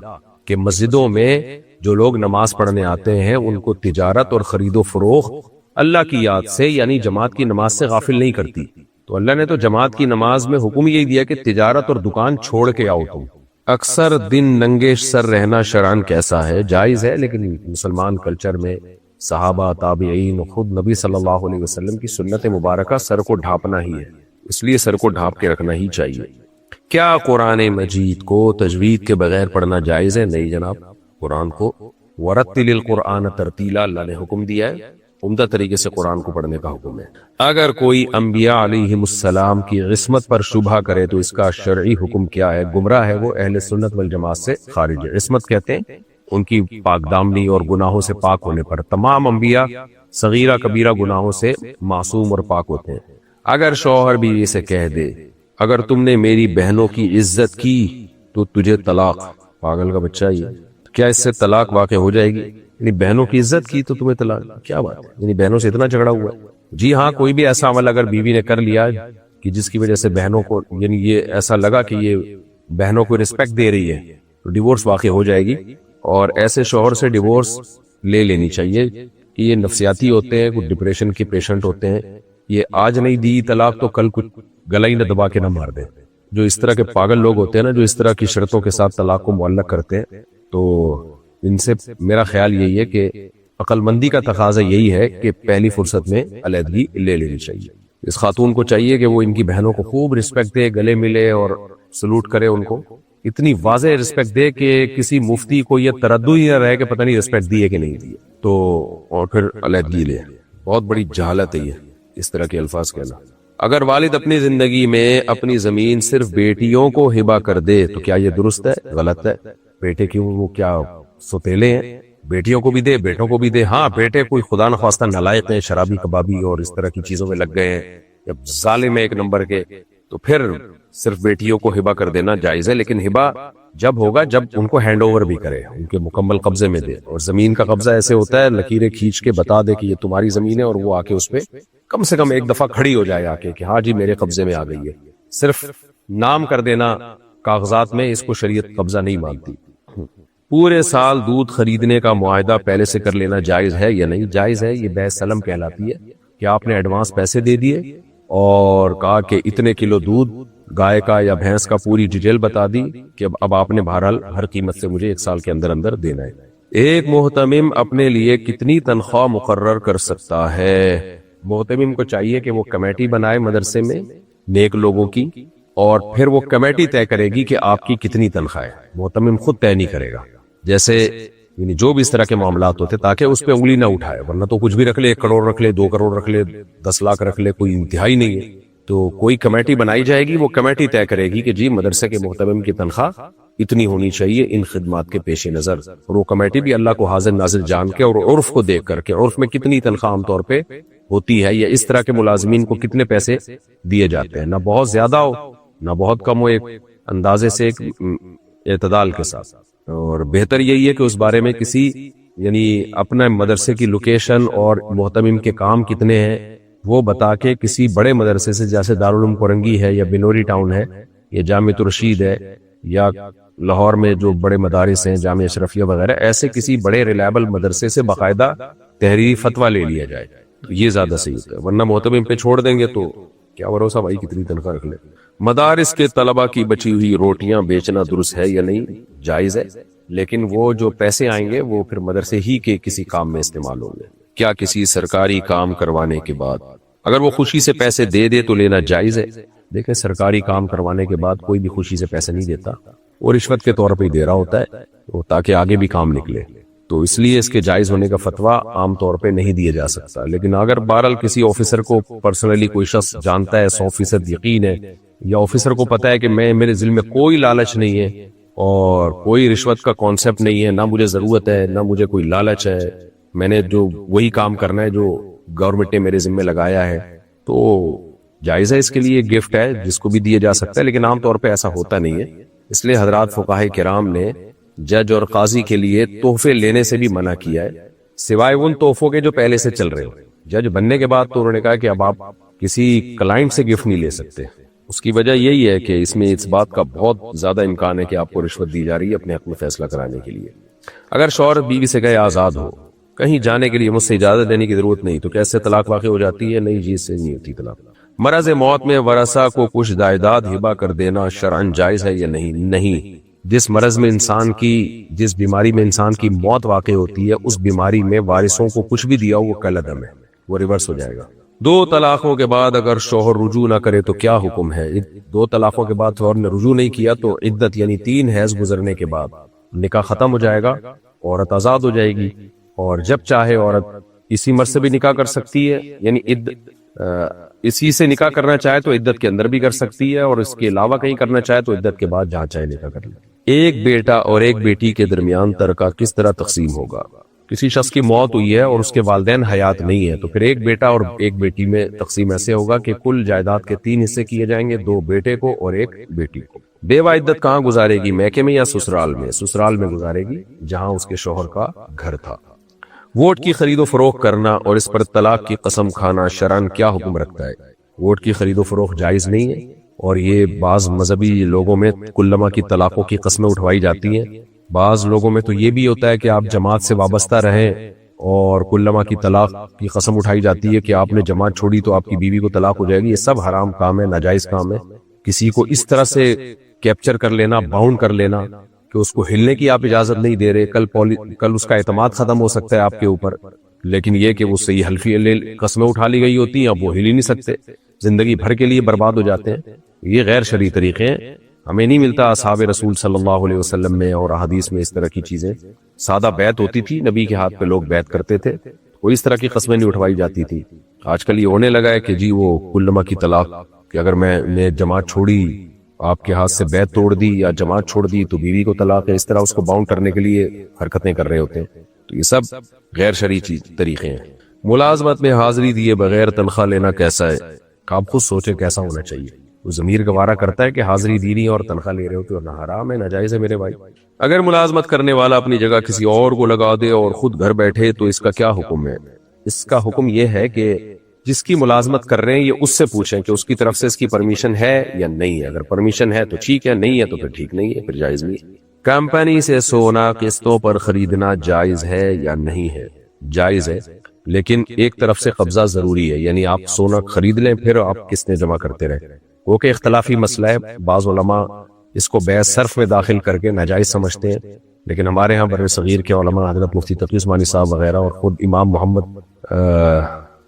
کہ مسجدوں میں جو لوگ نماز پڑھنے آتے ہیں ان کو تجارت اور خرید و فروخت اللہ کی یاد سے، یعنی جماعت کی نماز سے غافل نہیں کرتی۔ تو اللہ نے تو جماعت کی نماز میں حکم یہی دیا کہ تجارت اور دکان چھوڑ کے آؤ تم۔ اکثر دن ننگے سر رہنا شرعاً کیسا ہے؟ جائز ہے، لیکن مسلمان کلچر میں صحابہ، تابعین، خود نبی صلی اللہ علیہ وسلم کی سنت مبارکہ سر کو ڈھانپنا ہی ہے، اس لیے سر کو ڈھانپ کے رکھنا ہی چاہیے۔ کیا قرآن مجید کو تجوید کے بغیر پڑھنا جائز ہے؟ نہیں جناب، قرآن کو ورتل القرآن ترتیلا اللہ نے حکم دیا ہے، عمدہ طریقے سے قرآن کو پڑھنے کا حکم ہے۔ اگر کوئی انبیاء علیہم السلام کی عصمت پر شبہ کرے تو اس کا شرعی حکم کیا ہے؟ گمراہ ہے، وہ اہل سنت والجماعت سے خارج ہے۔ عصمت کہتے ہیں ان کی پاک دامنی اور گناہوں سے پاک ہونے پر۔ تمام انبیاء صغیرہ کبیرہ گناہوں سے معصوم اور پاک ہوتے ہیں۔ اگر شوہر بیوی سے کہہ دے اگر تم نے میری بہنوں کی عزت کی تو تجھے طلاق، پاگل کا بچہ یہ، کیا اس سے طلاق واقع ہو جائے گی؟ یعنی بہنوں کی عزت کی تو تمہیں طلاق، کیا بات ہے؟ یعنی بہنوں سے اتنا جھگڑا ہوا ہے؟ جی ہاں، کوئی بھی ایسا عمل اگر بیوی نے کر لیا کہ جس کی وجہ سے بہنوں کو، یعنی یہ ایسا لگا کہ یہ بہنوں کو رسپیکٹ دے رہی ہے، تو ڈیورس واقع ہو جائے گی. اور ایسے شوہر سے ڈیورس لے لینی چاہیے کہ یہ نفسیاتی ہوتے ہیں، کچھ ڈپریشن کے پیشنٹ ہوتے ہیں. یہ آج نہیں دی طلاق تو کل کچھ گلا ہی نہ دبا کے نہ مار دیں. جو اس طرح کے پاگل لوگ ہوتے ہیں نا، جو اس طرح کی شرطوں کے ساتھ طلاق کو معلق کرتے ہیں، تو ان سے میرا خیال یہی ہے کہ عقل مندی کا تقاضا یہی ہے کہ پہلی فرصت میں علیحدگی لے لینی چاہیے. اس خاتون کو چاہیے کہ وہ ان کی بہنوں کو خوب رسپیکٹ دے، گلے ملے اور سلوٹ کرے ان کو، اتنی واضح رسپیکٹ دے کہ کسی مفتی کو یہ تردد ہی نہ رہے کہ پتہ نہیں رسپیکٹ دیے کہ نہیں دیے، تو اور پھر علیحدگی لے. بہت بڑی جہالت ہے یہ اس طرح کے الفاظ کہنا. اگر والد اپنی زندگی میں اپنی زمین صرف بیٹیوں کو ہبہ کر دے تو کیا یہ درست ہے؟ غلط ہے. بیٹے کیوں، وہ کیا سوتیلے ہیں؟ بیٹیوں کو بھی دے، بیٹوں کو بھی دے. ہاں، بیٹے کوئی خدا نخواستہ نالائق ہیں، شرابی کبابی اور اس طرح کی چیزوں میں لگ گئے ہیں، جب ظالم ہے ایک نمبر کے، تو پھر صرف بیٹیوں کو ہبہ کر دینا جائز ہے. لیکن ہبہ جب ہوگا جب ان کو ہینڈ اوور بھی کرے، ان کے مکمل قبضے میں دے. اور زمین کا قبضہ ایسے ہوتا ہے، لکیریں کھینچ کے بتا دے کہ یہ تمہاری زمین ہے، اور وہ آ کے اس پہ کم سے کم ایک دفعہ کھڑی ہو جائے آ کے کہ ہاں جی میرے قبضے میں آ گئی ہے. صرف نام کر دینا کاغذات میں، اس کو شریعت قبضہ نہیں مانتی. پورے سال دودھ خریدنے کا معاہدہ پہلے سے کر لینا جائز ہے یا نہیں؟ جائز ہے. یہ بیع سلم کہلاتی ہے کہ آپ نے ایڈوانس پیسے دے دیے اور کہا کہ اتنے کلو دودھ گائے کا یا بھینس کا پوری ڈیٹیل بتا دی کہ اب آپ نے بہرحال ہر قیمت سے مجھے 1 سال کے اندر اندر دینا ہے. ایک محتمم اپنے لیے کتنی تنخواہ مقرر کر سکتا ہے؟ محتمم کو چاہیے کہ وہ کمیٹی بنائے مدرسے میں نیک لوگوں کی، اور پھر وہ کمیٹی طے کرے گی کہ آپ کی کتنی تنخواہ ہے. محتمم خود طے نہیں کرے گا. جیسے یعنی جو بھی اس طرح کے معاملات ہوتے تاکہ اس پہ انگلی نہ اٹھائے، ورنہ تو کچھ بھی رکھ لے، 1 کروڑ رکھ لے، 2 کروڑ رکھ لے، 10 لاکھ رکھ لے، کوئی انتہائی نہیں ہے. تو کوئی کمیٹی بنائی جائے گی، وہ کمیٹی طے کرے گی کہ جی مدرسے کے محتمم کی تنخواہ اتنی ہونی چاہیے ان خدمات کے پیش نظر. اور وہ کمیٹی بھی اللہ کو حاضر ناظر جان کے اور عرف کو دیکھ کر کے، عرف میں کتنی تنخواہ عام طور پہ ہوتی ہے یا اس طرح کے ملازمین کو کتنے پیسے دیے جاتے ہیں، نہ بہت زیادہ ہو نہ بہت کم ہو، ایک اندازے سے، ایک اعتدال کے ساتھ. اور بہتر یہی ہے کہ اس بارے میں کسی یعنی اپنا مدرسے کی لوکیشن اور محتمم کے کام کتنے ہیں وہ بتا کے کسی بڑے مدرسے سے، جیسے دارالعلوم کورنگی ہے یا بنوری ٹاؤن ہے یا جامعۃ الرشید ہے یا لاہور میں جو بڑے مدارس ہیں جامعہ اشرفیہ وغیرہ، ایسے کسی بڑے ریلائبل مدرسے سے باقاعدہ تحریری فتویٰ لے لیا جائے تو یہ زیادہ صحیح ہوتا ہے. ورنہ محتمم پہ چھوڑ دیں گے تو کیا بھروسہ بھائی کتنی تنخواہ رکھ لے. مدارس کے طلبہ کی بچی ہوئی روٹیاں بیچنا درست ہے یا نہیں؟ جائز ہے، لیکن وہ جو پیسے آئیں گے وہ پھر مدرسے ہی کے کسی کام میں استعمال ہوں گے. کیا کسی سرکاری کام کروانے کے بعد اگر وہ خوشی سے پیسے دے دے تو لینا جائز ہے؟ دیکھیں، سرکاری کام کروانے کے بعد کوئی بھی خوشی سے پیسے نہیں دیتا، وہ رشوت کے طور پہ ہی دے رہا ہوتا ہے تاکہ آگے بھی کام نکلے. تو اس لیے اس کے جائز ہونے کا فتویٰ عام طور پہ نہیں دیا جا سکتا. لیکن اگر بہرحال کسی آفیسر کو پرسنلی کوئی شخص جانتا ہے، 100% یقین ہے، یا آفیسر کو پتا ہے کہ میرے ذل میں کوئی لالچ نہیں ہے اور کوئی رشوت کا کانسیپٹ نہیں ہے، نہ مجھے ضرورت ہے نہ مجھے کوئی لالچ ہے، میں نے جو وہی کام کرنا ہے جو گورنمنٹ نے میرے ذمہ لگایا ہے، تو جائز ہے. اس کے لیے گفٹ ہے جس کو بھی دیا جا سکتا ہے، لیکن عام طور پہ ایسا ہوتا نہیں ہے. اس لیے حضرات فقہاء کرام نے جج اور قاضی کے لیے تحفے لینے سے بھی منع کیا ہے، سوائے ان تحفوں کے جو پہلے سے چل رہے ہو. جج بننے کے بعد تو انہوں نے کہا کہ اب آپ کسی کلائنٹ سے گفٹ نہیں لے سکتے. اس کی وجہ یہی ہے کہ اس میں اس بات کا بہت زیادہ امکان ہے کہ آپ کو رشوت دی جا رہی ہے اپنے حق میں فیصلہ کرانے کے لیے. اگر شوہر بیوی سے کہے آزاد ہو، کہیں جانے کے لیے مجھ سے اجازت لینے کی ضرورت نہیں، تو کیسے طلاق واقع ہو جاتی ہے؟ نہیں جی، اس سے نہیں ہوتی طلاق. مرض موت میں ورثہ کو کچھ جائیداد ہبہ کر دینا شرعاً جائز ہے یا نہیں؟ نہیں. جس مرض میں جس بیماری میں انسان کی موت واقع ہوتی ہے، اس بیماری میں وارثوں کو کچھ بھی دیا ہو وہ کل عدم ہے، وہ ریورس ہو جائے گا. 2 طلاقوں کے بعد اگر شوہر رجوع نہ کرے تو کیا حکم ہے؟ 2 طلاقوں کے بعد شوہر نے رجوع نہیں کیا تو عدت یعنی 3 حیض گزرنے کے بعد نکاح ختم ہو جائے گا، عورت آزاد ہو جائے گی، اور جب چاہے عورت اسی مرد سے بھی نکاح کر سکتی ہے، یعنی اسی سے نکاح کرنا چاہے تو عدت کے اندر بھی کر سکتی ہے، اور اس کے علاوہ کہیں کرنا چاہے تو عدت کے بعد جہاں چاہے نکاح کر لے. ایک بیٹا اور ایک بیٹی کے درمیان ترکہ کس طرح تقسیم ہوگا؟ کسی شخص کی موت ہوئی ہے اور اس کے والدین حیات نہیں ہے تو پھر ایک بیٹا اور ایک بیٹی میں تقسیم ایسے ہوگا کہ کل جائیداد کے 3 حصے کیے جائیں گے، 2 بیٹے کو اور 1 بیٹی کو. بیوہ عدت کہاں گزارے گی؟ میکے میں یا سسرال میں؟ سسرال میں گزارے گی جہاں اس کے شوہر کا گھر تھا. ووٹ کی خرید و فروخت کرنا اور اس پر طلاق کی قسم کھانا شرعاً کیا حکم رکھتا ہے؟ ووٹ کی خرید و فروخت جائز نہیں ہے، اور یہ بعض مذہبی لوگوں میں کلما کی طلاقوں کی قسمیں اٹھوائی جاتی ہیں۔ بعض لوگوں میں تو یہ بھی ہوتا ہے کہ آپ جماعت سے وابستہ رہیں اور کلما کی طلاق کی قسم اٹھائی جاتی ہے کہ آپ نے جماعت چھوڑی تو آپ کی بیوی کو طلاق ہو جائے گی۔ یہ سب حرام کام ہے، ناجائز کام ہے۔ کسی کو اس طرح سے کیپچر کر لینا، باؤنڈ کر لینا کہ اس کو ہلنے کی آپ اجازت نہیں دے رہے، کل اس کا اعتماد ختم ہو سکتا ہے آپ کے اوپر، لیکن یہ کہ وہ صحیح حلفی قسمیں اٹھا لی گئی ہوتی ہیں، اب وہ ہل ہی نہیں سکتے، زندگی بھر کے لیے برباد ہو جاتے ہیں۔ یہ غیر شرعی طریقے ہیں، ہمیں نہیں ملتا اصحاب رسول صلی اللہ علیہ وسلم میں اور احادیث میں اس طرح کی چیزیں۔ سادہ بیعت ہوتی تھی، نبی کے ہاتھ پہ لوگ بیعت کرتے تھے، کوئی اس طرح کی قسمیں نہیں اٹھوائی جاتی تھی۔ آج کل یہ ہونے لگا ہے کہ جی وہ کلما کی طلاق، کہ اگر میں نے جماعت چھوڑی، آپ کے ہاتھ سے بیعت توڑ دی یا جماعت چھوڑ دی تو بیوی کو طلاق ہے، اس طرح اس کو باؤنڈ کرنے کے لیے حرکتیں کر رہے ہوتے ہیں۔ تو یہ سب غیر شرعی طریقے ہیں۔ ملازمت میں حاضری دیے بغیر تنخواہ لینا کیسا ہے؟ آپ خود سوچیں کیسا ہونا چاہیے۔ وہ ضمیر گوارا کرتا ہے کہ حاضری دینی اور تنخواہ لے رہے ہوتے، اور نہ حرام ہے، ناجائز ہے میرے بھائی۔ اگر ملازمت کرنے والا اپنی جگہ کسی اور کو لگا دے اور خود گھر بیٹھے تو اس کا کیا حکم ہے؟ اس کا حکم یہ ہے کہ جس کی ملازمت کر رہے ہیں یہ اس سے پوچھیں کہ اس کی طرف سے اس کی پرمیشن ہے یا نہیں ہے۔ اگر پرمیشن ہے تو ٹھیک ہے، نہیں ہے تو پھر ٹھیک نہیں ہے، پھر جائز نہیں ہے۔ کمپنی سے سونا قسطوں پر خریدنا جائز ہے یا نہیں ہے؟ جائز ہے، لیکن ایک طرف سے قبضہ ضروری ہے، یعنی آپ سونا خرید لیں پھر آپ قسطیں جمع کرتے رہیں۔ وہ کہ اختلافی مسئلہ ہے، بعض علماء اس کو بیع صرف میں داخل کر کے ناجائز سمجھتے ہیں، لیکن ہمارے ہاں بر صغیر کے علماء حضرت مفتی تقی عثمانی صاحب وغیرہ اور خود امام محمد،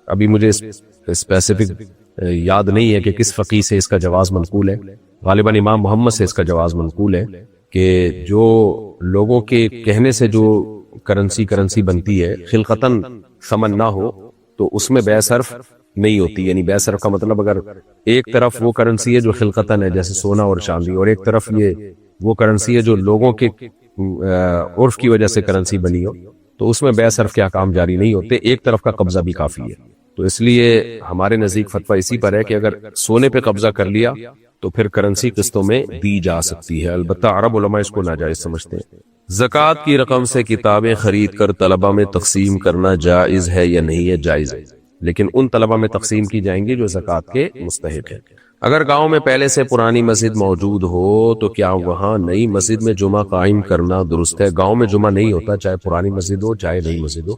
ابھی مجھے اسپیسیفک یاد نہیں ہے کہ کس فقی سے اس کا جواز منقول ہے، غالباً امام محمد سے اس کا جواز منقول ہے کہ جو لوگوں کے کہنے سے جو کرنسی بنتی ہے خلقتاً ثمن نہ ہو تو اس میں بیع صرف نہیں ہوتی، یعنی بیع صرف کا مطلب اگر ایک طرف وہ کرنسی ہے جو خلقتاً ہے جیسے سونا اور چاندی، اور ایک طرف یہ وہ کرنسی ہے جو لوگوں کے عرف کی وجہ سے کرنسی بنی ہو، تو اس میں بیع صرف کے احکام جاری نہیں ہوتے، ایک طرف کا قبضہ بھی کافی ہے۔ تو اس لیے ہمارے نزدیک فتویٰ اسی پر ہے کہ اگر سونے پہ قبضہ کر لیا تو پھر کرنسی قسطوں میں دی جا سکتی ہے، البتہ عرب علماء اس کو ناجائز سمجھتے ہیں۔ زکوٰۃ کی رقم سے کتابیں خرید کر طلبہ میں تقسیم کرنا جائز ہے یا نہیں ہے؟ جائز ہے، لیکن ان طلبہ میں تقسیم کی جائیں گی جو زکوٰۃ کے مستحق ہیں۔ اگر گاؤں میں پہلے سے پرانی مسجد موجود ہو تو کیا وہاں نئی مسجد میں جمعہ قائم کرنا درست ہے؟ گاؤں میں جمعہ نہیں ہوتا، چاہے پرانی مسجد ہو چاہے نئی مسجد ہو۔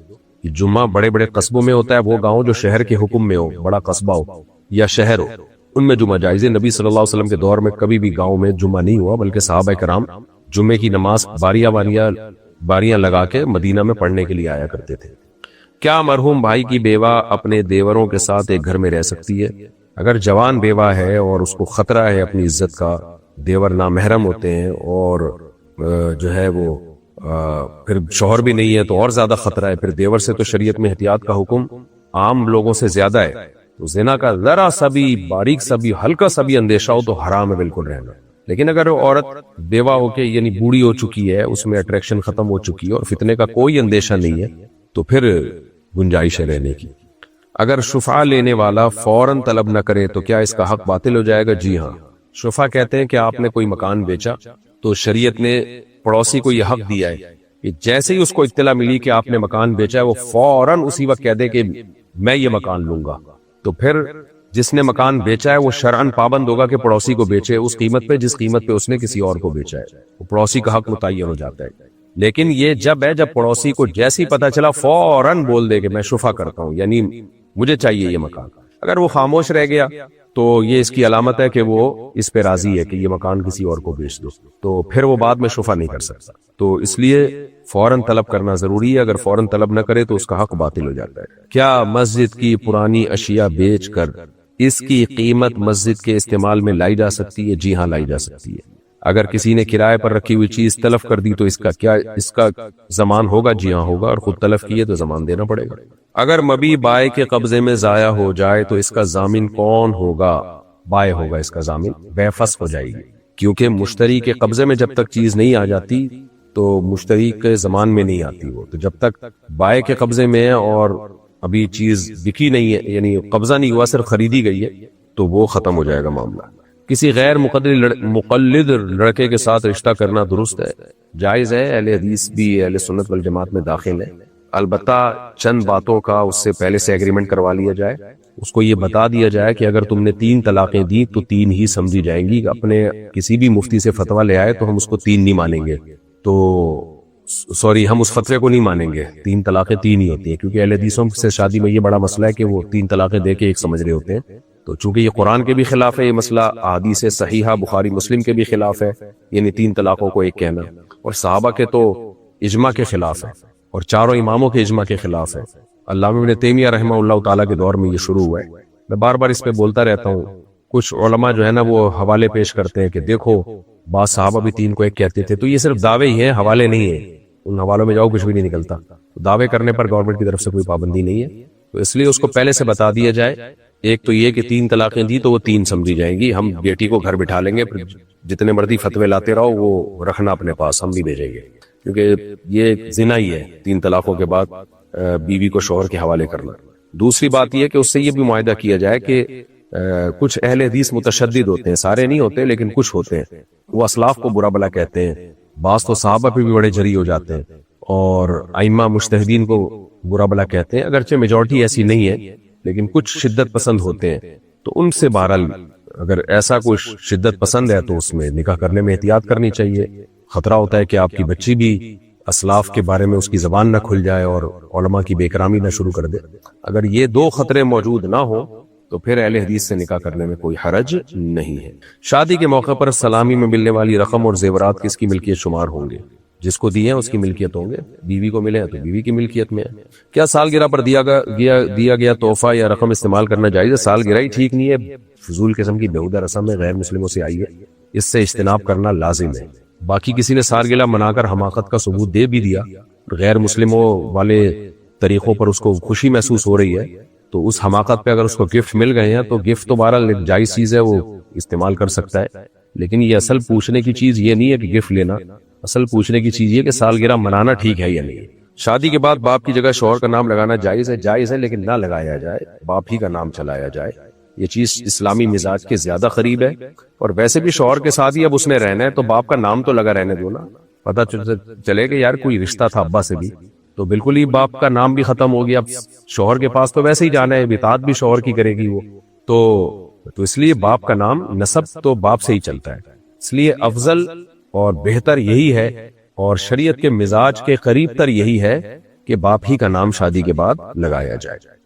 جمعہ بڑے بڑے قصبوں میں ہوتا ہے، وہ گاؤں جو شہر کے حکم میں ہو، بڑا قصبہ ہو یا شہر ہو، ان میں جمعہ جائز ہے۔ نبی صلی اللہ علیہ وسلم کے دور میں کبھی بھی گاؤں میں جمعہ نہیں ہوا، بلکہ صحابہ کرام جمعے کی نماز باریاں لگا کے مدینہ میں پڑھنے کے لیے آیا کرتے تھے۔ کیا مرحوم بھائی کی بیوہ اپنے دیوروں کے ساتھ ایک گھر میں رہ سکتی ہے؟ اگر جوان بیوہ ہے اور اس کو خطرہ ہے اپنی عزت کا، دیور نامحرم ہوتے ہیں اور جو ہے وہ پھر شوہر بھی نہیں ہے تو اور زیادہ خطرہ ہے، پھر دیور سے تو شریعت میں احتیاط کا حکم عام لوگوں سے زیادہ ہے، تو زنا کا ذرا سا بھی باریک سا بھی ہلکا سا بھی اندیشہ ہو تو حرام ہے بالکل رہنا۔ لیکن اگر عورت بیوہ ہو کے یعنی بوڑھی ہو چکی ہے، اس میں اٹریکشن ختم ہو چکی ہے اور فتنے کا کوئی اندیشہ نہیں ہے تو پھر گنجائش ہے رہنے کی۔ اگر شفعہ لینے والا فوراً طلب نہ کرے تو کیا اس کا حق باطل ہو جائے گا؟ جی ہاں، شفعہ کہتے ہیں کہ آپ نے کوئی مکان بیچا تو شریعت نے پڑوسی کو یہ حق دیا ہے کہ جیسے ہی اس کو اطلاع ملی کہ آپ نے مکان بیچا ہے وہ فوراً اسی وقت کہہ دے کہ میں یہ مکان لوں گا، تو پھر جس نے مکان بیچا ہے وہ شرعاً پابند ہوگا کہ پڑوسی کو بیچے اس قیمت پہ جس قیمت پہ اس نے کسی اور کو بیچا ہے، وہ پڑوسی کا حق متعین ہو جاتا ہے۔ لیکن یہ جب پڑوسی کو جیسے ہی پتا چلا فوراً بول دے کہ میں شفعہ کرتا ہوں، یعنی مجھے چاہیے یہ مکان، اگر وہ خاموش رہ گیا تو یہ اس کی علامت ہے کہ وہ اس پہ راضی ہے کہ یہ مکان کسی اور کو بیچ دو، تو پھر وہ بعد میں شفعہ نہیں کر سکتا۔ تو اس لیے فوراً طلب کرنا ضروری ہے، اگر فوراً طلب نہ کرے تو اس کا حق باطل ہو جاتا ہے۔ کیا مسجد کی پرانی اشیاء بیچ کر اس کی قیمت مسجد کے استعمال میں لائی جا سکتی ہے؟ جی ہاں، لائی جا سکتی ہے۔ اگر کسی نے کرائے پر رکھی ہوئی چیز تلف کر دی تو اس کا ضمان ہوگا؟ جی ہاں ہوگا، اور خود تلف کیے تو ضمان دینا پڑے گا۔ اگر مبی بائے کے قبضے میں ضائع ہو جائے تو اس کا ضامن کون ہوگا؟ بائے ہوگا اس کا ضامن، بے فسخ ہو جائے گی، کیونکہ مشتری کے قبضے میں جب تک چیز نہیں آ جاتی تو مشتری کے ضمان میں نہیں آتی وہ، تو جب تک بائے کے قبضے میں ہے اور ابھی چیز بکی نہیں ہے، یعنی قبضہ نہیں ہوا، صرف خریدی گئی ہے، تو وہ ختم ہو جائے گا معاملہ۔ کسی غیر مقلد لڑکے کے ساتھ رشتہ کرنا درست ہے؟ جائز ہے، اہل حدیث بھی اہل سنت والجماعت میں داخل ہے، البتہ چند باتوں کا اس سے پہلے سے ایگریمنٹ کروا لیا جائے، اس کو یہ بتا دیا جائے کہ اگر تم نے 3 طلاقیں دی تو 3 ہی سمجھی جائیں گی، اپنے کسی بھی مفتی سے فتویٰ لے آئے تو ہم اس کو 3 نہیں مانیں گے، تو سوری ہم اس فتوے کو نہیں مانیں گے، 3 طلاقیں 3 ہی ہوتی ہیں، کیونکہ اہل حدیثوں سے شادی میں یہ بڑا مسئلہ ہے کہ وہ 3 طلاقیں دے کے ایک سمجھ رہے ہوتے ہیں، تو چونکہ یہ قرآن کے بھی خلاف ہے یہ مسئلہ، احادیث صحیحہ بخاری مسلم کے بھی خلاف ہے، یعنی 3 طلاقوں کو ایک کہنا، اور صحابہ کے تو اجماع کے خلاف ہے اور چاروں اماموں کے اجماع کے خلاف ہے۔ علامہ ابن تیمیہ رحمہ اللہ تعالیٰ کے دور میں یہ شروع ہوا ہے۔ میں بار بار اس پہ بولتا رہتا ہوں، کچھ علماء جو ہے نا وہ حوالے پیش کرتے ہیں کہ دیکھو بعض صحابہ بھی 3 کو ایک کہتے تھے، تو یہ صرف دعوے ہی ہیں، حوالے نہیں ہیں، ان حوالوں میں جاؤ کچھ بھی نہیں نکلتا، تو دعوے کرنے پر گورنمنٹ کی طرف سے کوئی پابندی نہیں ہے، تو اس لیے اس کو پہلے سے بتا دیا جائے۔ ایک تو یہ کہ 3 طلاقیں دی تو وہ 3 سمجھی جائیں گی، ہم بیٹی کو گھر بٹھا لیں گے، پھر جتنے مرضی فتوے لاتے رہو وہ رکھنا اپنے پاس، ہم نہیں بھیجیں گے، کیونکہ یہ زنا ہی ہے 3 طلاقوں کے بعد بیوی کو شوہر کے حوالے کرنا۔ دوسری بات یہ کہ اس سے یہ بھی معاہدہ کیا جائے کہ کچھ اہل حدیث متشدد ہوتے ہیں، سارے نہیں ہوتے لیکن کچھ ہوتے ہیں، وہ اسلاف کو برا بلا کہتے ہیں، بعض تو صحابہ پہ بھی بڑے جری ہو جاتے ہیں اور ائمہ مجتہدین کو برا بلا کہتے ہیں، اگرچہ میجورٹی ایسی نہیں ہے لیکن کچھ شدت پسند ہوتے ہیں، تو ان سے بہرحال اگر ایسا کچھ شدت پسند ہے تو اس میں نکاح کرنے میں احتیاط کرنی چاہیے، خطرہ ہوتا ہے کہ آپ کی بچی بھی اسلاف کے بارے میں اس کی زبان نہ کھل جائے اور علماء کی بے احترامی نہ شروع کر دے۔ اگر یہ 2 خطرے موجود نہ ہوں تو پھر اہل حدیث سے نکاح کرنے میں کوئی حرج نہیں ہے۔ شادی کے موقع پر سلامی میں ملنے والی رقم اور زیورات کس کی ملکیت شمار ہوں گے؟ جس کو دیے ہیں اس کی ملکیت ہوں گے، بیوی کو ملے ہیں تو بیوی کی ملکیت میں ہے۔ کیا سالگرہ پر دیا گیا تحفہ یا رقم استعمال کرنا جائز ہے؟ سالگرہ ہی ٹھیک نہیں ہے، فضول قسم کی بیہودہ رسم ہے، غیر مسلموں سے آئی ہے، اس سے اجتناب کرنا لازم ہے۔ باقی کسی نے سالگرہ منا کر حماقت کا ثبوت دے بھی دیا، غیر مسلموں والے طریقوں پر اس کو خوشی محسوس ہو رہی ہے، تو اس حماقت پہ اگر اس کو گفٹ مل گئے ہیں تو گفٹ تو بہرحال ایک جائز چیز ہے، وہ استعمال کر سکتا ہے، لیکن یہ اصل پوچھنے کی چیز یہ نہیں ہے کہ گفٹ لینا، اصل پوچھنے کی چیز یہ کہ سالگرہ منانا ٹھیک ہے یا نہیں۔ شادی کے بعد باپ کی جگہ شوہر کا نام لگانا جائز ہے لیکن نہ لگایا جائے، باپ ہی کا نام چلایا جائے، یہ چیز اسلامی مزاج کے زیادہ قریب ہے، اور ویسے بھی شوہر کے ساتھ ہی اب اس نے رہنا ہے تو باپ کا نام تو لگا رہنے دو نا، پتہ چلے کہ یار کوئی رشتہ تھا ابا سے بھی، تو بالکل ہی باپ کا نام بھی ختم ہو گیا، اب شوہر کے پاس تو ویسے ہی جانا ہے، اطاعت بھی شوہر کی کرے گی وہ، تو اس لیے باپ کا نام نسب تو باپ سے ہی چلتا ہے، اس لیے افضل اور بہتر یہی ہے اور شریعت کے مزاج کے قریب تر یہی ہے کہ باپ ہی کا نام شادی کے بعد لگایا جائے۔